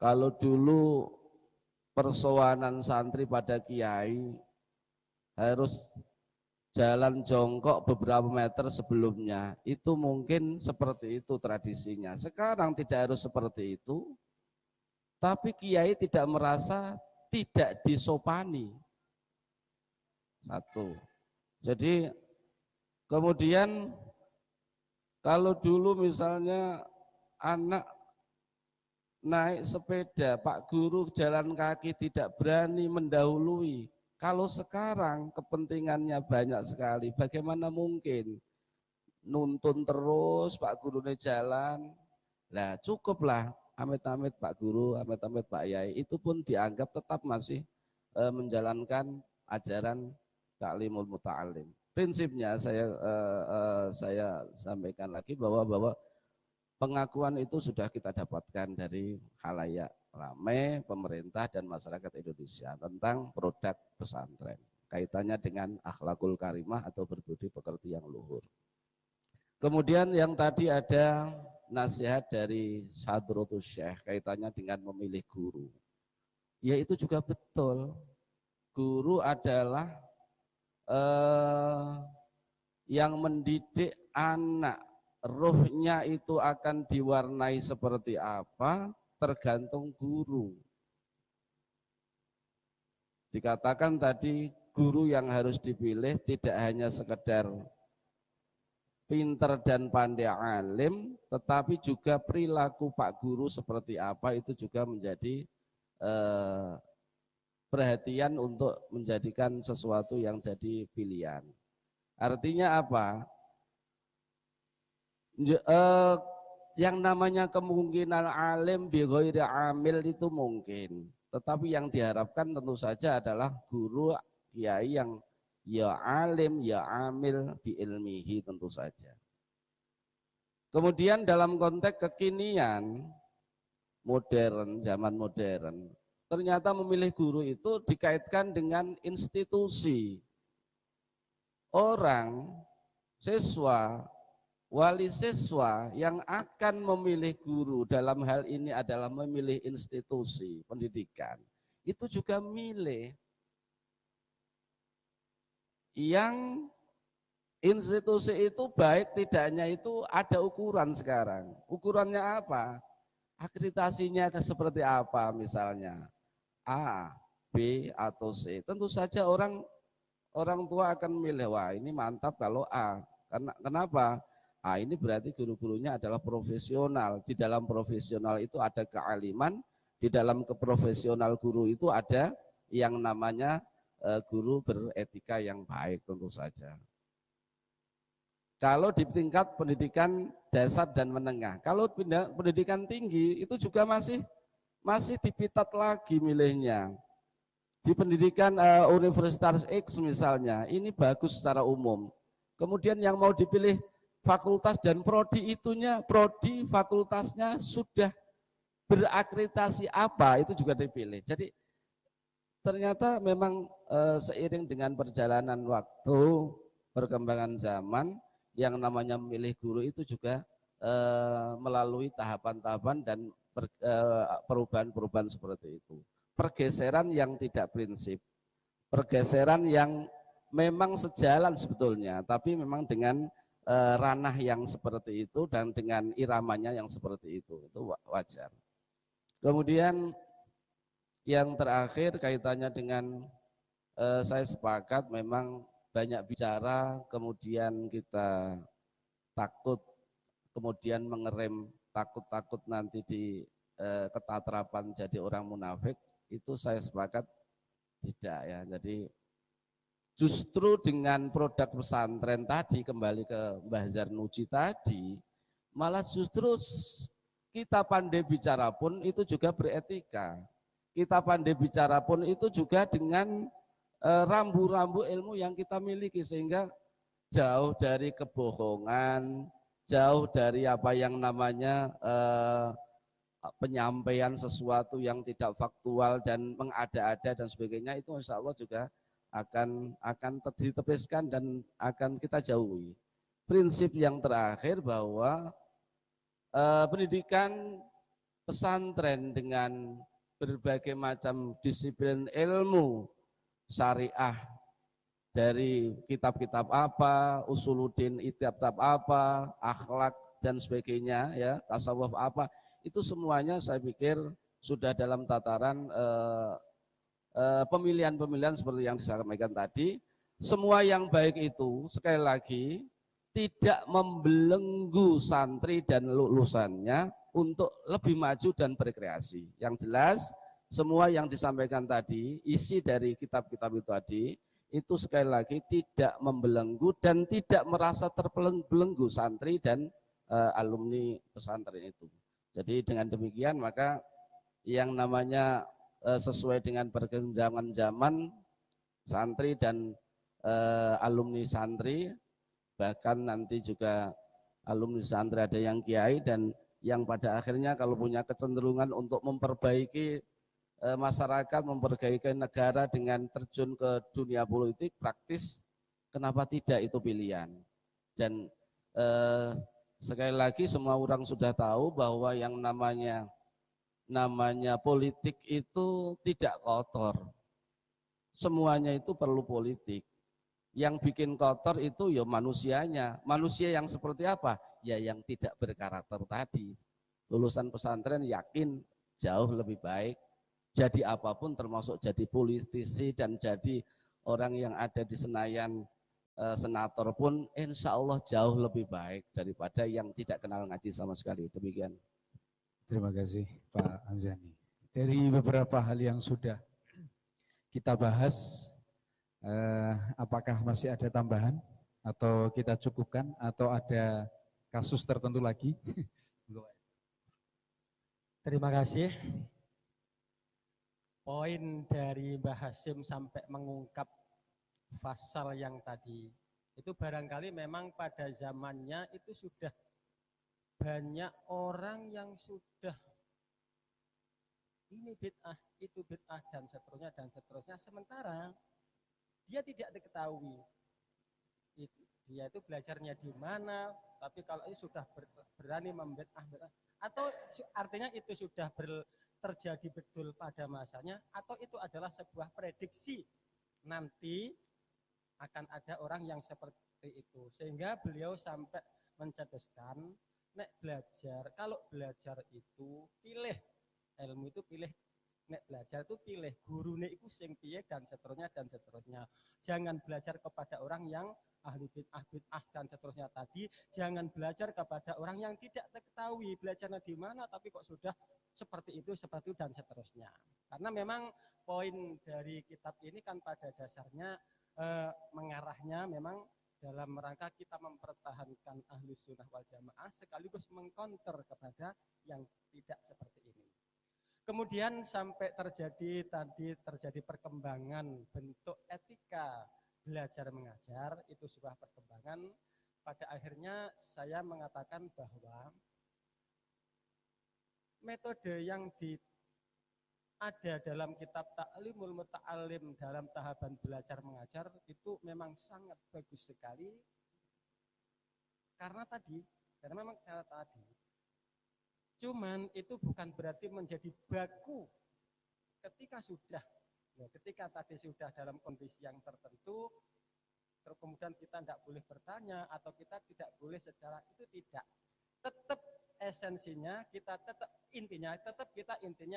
kalau dulu persoalan santri pada kiai harus jalan jongkok beberapa meter sebelumnya, itu mungkin seperti itu tradisinya. Sekarang tidak harus seperti itu, tapi kiai tidak merasa tidak disopani. Satu. Jadi kemudian kalau dulu misalnya anak naik sepeda, Pak Guru jalan kaki tidak berani mendahului. Kalau sekarang kepentingannya banyak sekali, bagaimana mungkin nuntun terus Pak Guru ini jalan? Lah cukuplah amit-amit Pak Guru, amit-amit Pak Yai, itu pun dianggap tetap masih menjalankan ajaran ta'limul muta'alim. Prinsipnya saya sampaikan lagi bahwa pengakuan itu sudah kita dapatkan dari khalayak ramai, pemerintah dan masyarakat Indonesia tentang produk pesantren. Kaitannya dengan akhlakul karimah atau berbudi pekerti yang luhur. Kemudian yang tadi ada nasihat dari Sadratus Syekh kaitannya dengan memilih guru. Ya itu juga betul. Guru adalah yang mendidik anak. Ruhnya itu akan diwarnai seperti apa tergantung guru. Dikatakan tadi guru yang harus dipilih tidak hanya sekedar pinter dan pandai alim, tetapi juga perilaku Pak Guru seperti apa itu juga menjadi perhatian untuk menjadikan sesuatu yang jadi pilihan. Artinya apa? Yang namanya kemungkinan alim bi ghairi amil itu mungkin, tetapi yang diharapkan tentu saja adalah guru kiai yang ya alim ya amil bi ilmihi tentu saja. Kemudian dalam konteks kekinian modern, zaman modern, ternyata memilih guru itu dikaitkan dengan institusi. Orang, siswa, wali siswa yang akan memilih guru dalam hal ini adalah memilih institusi pendidikan. Itu juga milih yang institusi itu baik tidaknya itu ada ukuran sekarang. Ukurannya apa? Akreditasinya seperti apa misalnya? A, B, atau C. Tentu saja orang tua akan memilih, wah ini mantap kalau A. Kenapa? Ini berarti guru-gurunya adalah profesional. Di dalam profesional itu ada kealiman, di dalam keprofesional guru itu ada yang namanya guru beretika yang baik tentu saja. Kalau di tingkat pendidikan dasar dan menengah, kalau pendidikan tinggi itu juga masih dipitat lagi milihnya. Di pendidikan Universitas X misalnya, ini bagus secara umum. Kemudian yang mau dipilih fakultas dan prodi itunya, prodi fakultasnya sudah berakreditasi apa, itu juga dipilih. Jadi ternyata memang seiring dengan perjalanan waktu, perkembangan zaman, yang namanya memilih guru itu juga melalui tahapan-tahapan dan perubahan-perubahan seperti itu. Pergeseran yang tidak prinsip, pergeseran yang memang sejalan sebetulnya, tapi memang dengan ranah yang seperti itu dan dengan iramanya yang seperti itu wajar. Kemudian yang terakhir kaitannya dengan saya sepakat memang banyak bicara, kemudian kita takut, kemudian mengerem takut-takut nanti di ketatrapan jadi orang munafik, itu saya sepakat tidak ya. Jadi justru dengan produk pesantren tadi, kembali ke Mbah Zarnuji tadi, malah justru kita pandai bicara pun itu juga beretika. Kita pandai bicara pun itu juga dengan rambu-rambu ilmu yang kita miliki, sehingga jauh dari kebohongan, jauh dari apa yang namanya penyampaian sesuatu yang tidak faktual dan mengada-ada dan sebagainya, itu insya Allah juga akan ditepiskan dan akan kita jauhi. Prinsip yang terakhir bahwa pendidikan pesantren dengan berbagai macam disiplin ilmu syariah, dari kitab-kitab apa, usuluddin kitab apa, akhlak dan sebagainya, ya, tasawuf apa, itu semuanya saya pikir sudah dalam tataran pemilihan-pemilihan seperti yang disampaikan tadi. Semua yang baik itu sekali lagi tidak membelenggu santri dan lulusannya untuk lebih maju dan berkreasi. Yang jelas semua yang disampaikan tadi, isi dari kitab-kitab itu tadi, itu sekali lagi tidak membelenggu dan tidak merasa terbelenggu santri dan alumni pesantren itu. Jadi dengan demikian maka yang namanya sesuai dengan perkembangan zaman, santri dan alumni santri, bahkan nanti juga alumni santri ada yang kiai, dan yang pada akhirnya kalau punya kecenderungan untuk memperbaiki masyarakat, memperbaiki negara dengan terjun ke dunia politik praktis, kenapa tidak, itu pilihan. Dan sekali lagi semua orang sudah tahu bahwa yang namanya politik itu tidak kotor. Semuanya itu perlu politik. Yang bikin kotor itu ya manusianya. Manusia yang seperti apa? Ya yang tidak berkarakter tadi. Lulusan pesantren yakin jauh lebih baik jadi apapun, termasuk jadi politisi dan jadi orang yang ada di Senayan senator pun insya Allah jauh lebih baik daripada yang tidak kenal ngaji sama sekali. Demikian. Terima kasih Pak Hamzani. Dari beberapa hal yang sudah kita bahas, apakah masih ada tambahan atau kita cukupkan atau ada kasus tertentu lagi? Terima kasih. Poin dari Mbah Hasyim sampai mengungkap pasal yang tadi, itu barangkali memang pada zamannya itu sudah banyak orang yang sudah ini bid'ah, itu bid'ah, dan seterusnya, dan seterusnya. Sementara dia tidak diketahui. Dia itu belajarnya di mana, tapi kalau ini sudah berani membid'ah, atau artinya itu sudah terjadi betul pada masanya, atau itu adalah sebuah prediksi nanti akan ada orang yang seperti itu. Sehingga beliau sampai mencetuskan, nek belajar, kalau belajar itu pilih ilmu, itu pilih, nek belajar itu pilih gurune itu sing piye, dan seterusnya, dan seterusnya. Jangan belajar kepada orang yang ahli bid'ah dan seterusnya tadi. Jangan belajar kepada orang yang tidak diketahui belajarnya di mana, tapi kok sudah seperti itu, dan seterusnya. Karena memang poin dari kitab ini kan pada dasarnya mengarahnya memang dalam rangka kita mempertahankan ahli sunnah wal jamaah sekaligus mengkonter kepada yang tidak seperti ini. Kemudian sampai terjadi perkembangan bentuk etika belajar mengajar, itu sebuah perkembangan. Pada akhirnya saya mengatakan bahwa metode yang ada dalam kitab Ta'limul Muta'alim dalam tahapan belajar mengajar itu memang sangat bagus sekali. Karena memang tadi. Cuman itu bukan berarti menjadi baku ketika tadi sudah dalam kondisi yang tertentu, terus kemudian kita tidak boleh bertanya atau kita tidak boleh secara itu, tidak. Tetap esensinya kita intinya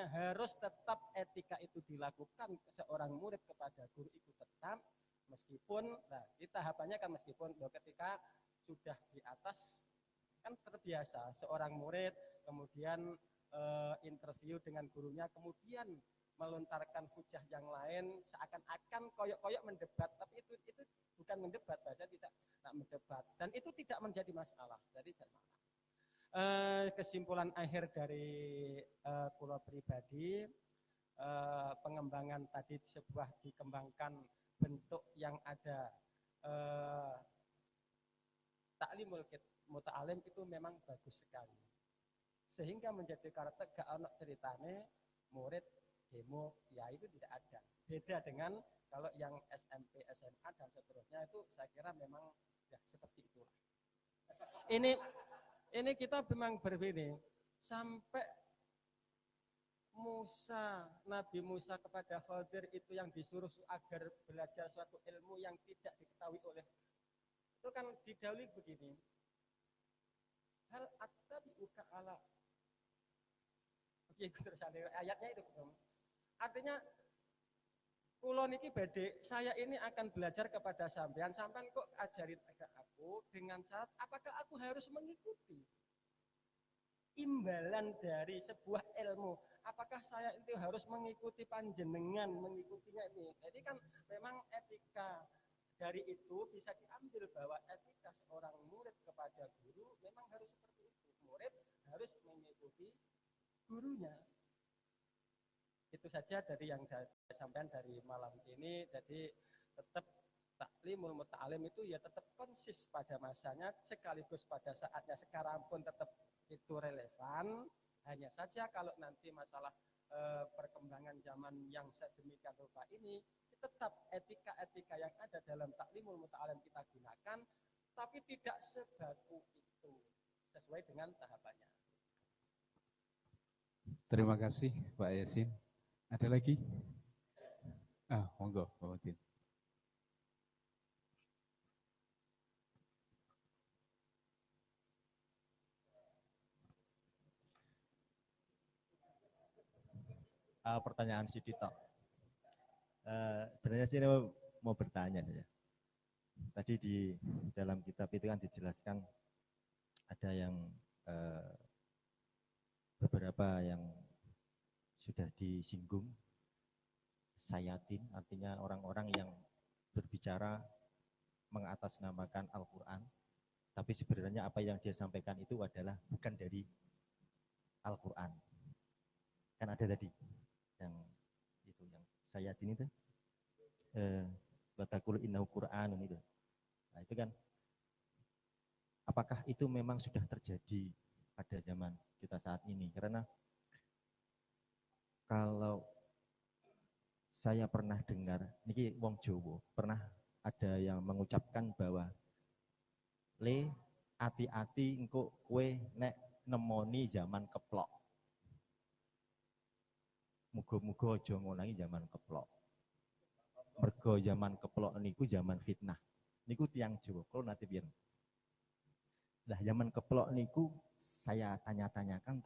harus tetap etika itu dilakukan seorang murid kepada guru itu tetap, meskipun kita tahapannya kan meskipun ketika sudah di atas kan terbiasa seorang murid kemudian interview dengan gurunya, kemudian melontarkan hujah yang lain seakan-akan koyok-koyok mendebat, tapi itu bukan mendebat, bahasa tidak mendebat, dan itu tidak menjadi masalah. Jadi kesimpulan akhir dari kula pribadi, pengembangan tadi dikembangkan bentuk yang ada Ta'limul Muta'alim itu memang bagus sekali, sehingga menjadi karakter gak ono ceritane murid demo ya itu tidak ada. Beda dengan kalau yang SMP, SMA dan seterusnya, itu saya kira memang ya seperti itulah. Ini kita memang berbeda sampai Nabi Musa kepada Khadir itu yang disuruh agar belajar suatu ilmu yang tidak diketahui oleh, itu kan didahului begini, hal attabi'uka ala, terus ayatnya itu artinya kulo niki badhe, saya ini akan belajar kepada sampean kok ajarin aku dengan syarat apakah aku harus mengikuti imbalan dari sebuah ilmu, apakah saya itu harus mengikuti panjenengan, mengikutinya ini. Jadi kan memang etika dari itu bisa diambil bahwa etika seorang murid kepada guru memang harus seperti itu, murid harus mengikuti gurunya. Itu saja dari yang saya sampaikan dari malam ini. Jadi tetap Ta'limul Muta'alim itu ya tetap konsis pada masanya, sekaligus pada saatnya sekarang pun tetap itu relevan. Hanya saja kalau nanti masalah perkembangan zaman yang sedemikian rupa ini, tetap etika-etika yang ada dalam Ta'limul Muta'alim kita gunakan, tapi tidak sebaku itu, sesuai dengan tahapannya. Terima kasih Pak Yasin. Ada lagi? Monggo, Pak Udin. Pertanyaan si Dito. Sebenarnya sih mau bertanya saja. tadi di dalam kitab itu kan dijelaskan ada yang beberapa yang sudah disinggung, sayatin, artinya orang-orang yang berbicara mengatasnamakan Al-Quran, tapi sebenarnya apa yang dia sampaikan itu adalah bukan dari Al-Quran. Kan ada tadi yang itu, yang sayatin itu, batakul innahu Qur'anun itu. Nah itu kan, apakah itu memang sudah terjadi pada zaman kita saat ini? Karena kalau saya pernah dengar, niki wong Jawa, pernah ada yang mengucapkan bahwa le ati-ati engko kowe nek nemoni zaman keplok. Muga-muga aja ngonangi zaman keplok. Mergo zaman keplok niku zaman fitnah. Niku tiang Jawa, kula nate piyen. Lah zaman keplok niku saya tanya-tanyakan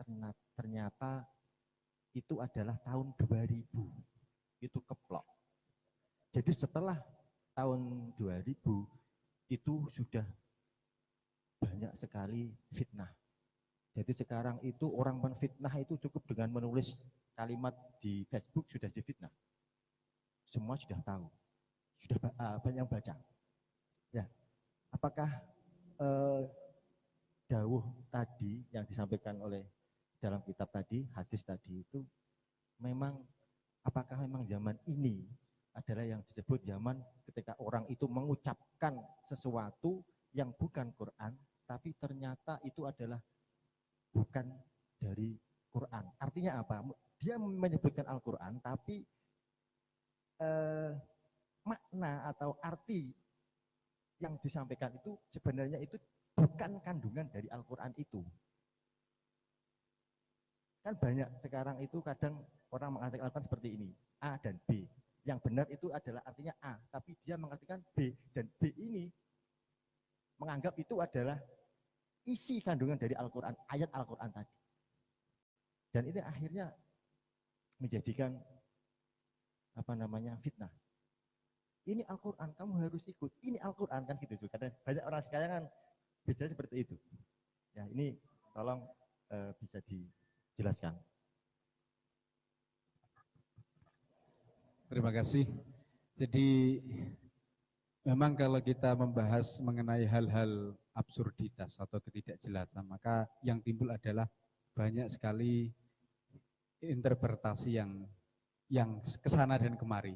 ternyata itu adalah tahun 2000. Itu keplok. Jadi setelah tahun 2000 itu sudah banyak sekali fitnah. Jadi sekarang itu orang menfitnah itu cukup dengan menulis kalimat di Facebook sudah difitnah. Semua sudah tahu, sudah banyak baca. Ya, apakah dawuh tadi yang disampaikan oleh dalam kitab tadi, hadis tadi itu memang, apakah memang zaman ini adalah yang disebut zaman ketika orang itu mengucapkan sesuatu yang bukan Quran, tapi ternyata itu adalah bukan dari Quran. Artinya apa? Dia menyebutkan Al-Quran, tapi makna atau arti yang disampaikan itu sebenarnya itu bukan kandungan dari Al-Quran itu. Kan banyak sekarang itu kadang orang mengartikan Al-Quran seperti ini, A dan B. Yang benar itu adalah artinya A, tapi dia mengartikan B, dan B ini menganggap itu adalah isi kandungan dari Al-Quran, ayat Al-Quran tadi. Dan ini akhirnya menjadikan fitnah. Ini Al-Quran, kamu harus ikut. Ini Al-Quran, kan gitu juga. Karena banyak orang sekarang kan bicara seperti itu. Ya, ini tolong bisa dijelaskan. Terima kasih. Jadi memang kalau kita membahas mengenai hal-hal absurditas atau ketidakjelasan, maka yang timbul adalah banyak sekali interpretasi yang kesana dan kemari.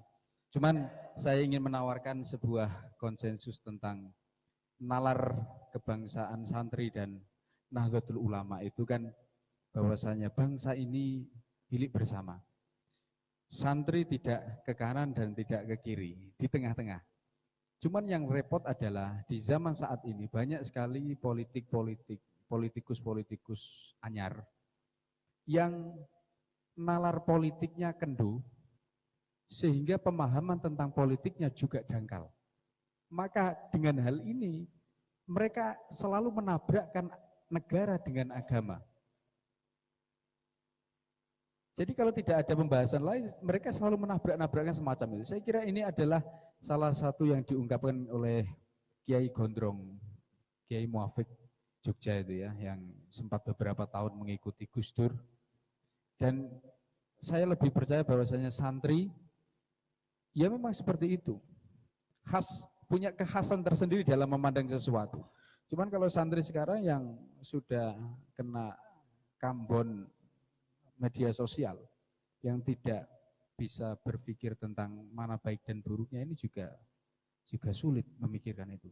Cuman saya ingin menawarkan sebuah konsensus tentang nalar kebangsaan santri dan Nahdlatul Ulama itu kan bahwasanya bangsa ini milik bersama. Santri tidak ke kanan dan tidak ke kiri, di tengah-tengah. Cuman yang repot adalah di zaman saat ini banyak sekali politikus-politikus anyar yang nalar politiknya kendu, sehingga pemahaman tentang politiknya juga dangkal. Maka dengan hal ini mereka selalu menabrakkan negara dengan agama. Jadi kalau tidak ada pembahasan lain, mereka selalu menabrak-nabrakkan semacam itu. Saya kira ini adalah salah satu yang diungkapkan oleh Kiai Gondrong, Kiai Muafik Jogja itu ya, yang sempat beberapa tahun mengikuti Gus Dur. Dan saya lebih percaya bahwasanya santri, ya memang seperti itu. Punya kekhasan tersendiri dalam memandang sesuatu. Cuman kalau santri sekarang yang sudah kena kambon media sosial, yang tidak bisa berpikir tentang mana baik dan buruknya, ini juga sulit memikirkan itu.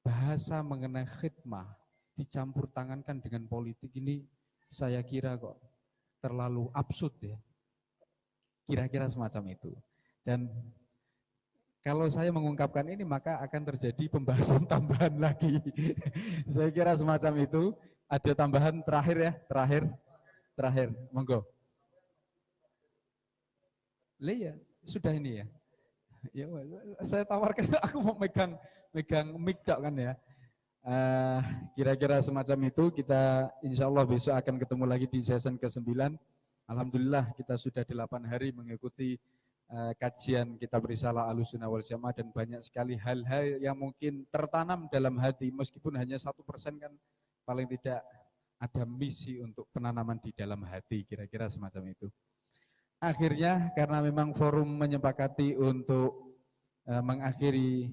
Bahasa mengenai khidmah dicampur tangankan dengan politik ini saya kira kok terlalu absurd ya. Kira-kira semacam itu. Dan kalau saya mengungkapkan ini maka akan terjadi pembahasan tambahan lagi. Saya kira semacam itu. Ada tambahan terakhir ya, terakhir, monggo. Ya, sudah ini ya. Ya, saya tawarkan aku mau megang mic kan ya. Kira-kira semacam itu. Kita insya Allah besok akan ketemu lagi di season ke-9. Alhamdulillah kita sudah 8 hari mengikuti kajian kitab Risalah Ahlussunnah wal Jamaah, dan banyak sekali hal-hal yang mungkin tertanam dalam hati, meskipun hanya 1% kan paling tidak ada misi untuk penanaman di dalam hati, kira-kira semacam itu. Akhirnya karena memang forum menyepakati untuk mengakhiri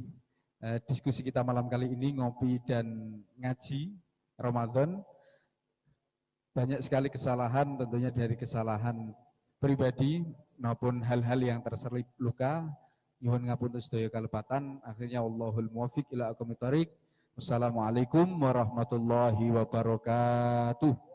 diskusi kita malam kali ini, ngopi dan ngaji Ramadan, banyak sekali kesalahan, tentunya dari kesalahan pribadi maupun hal-hal yang terselip luka. Nyuwun ngapunten sedaya kalepatan. Akhirnya wallahul muwaffiq ila aqwamit thoriq. Wassalamualaikum warahmatullahi wabarakatuh.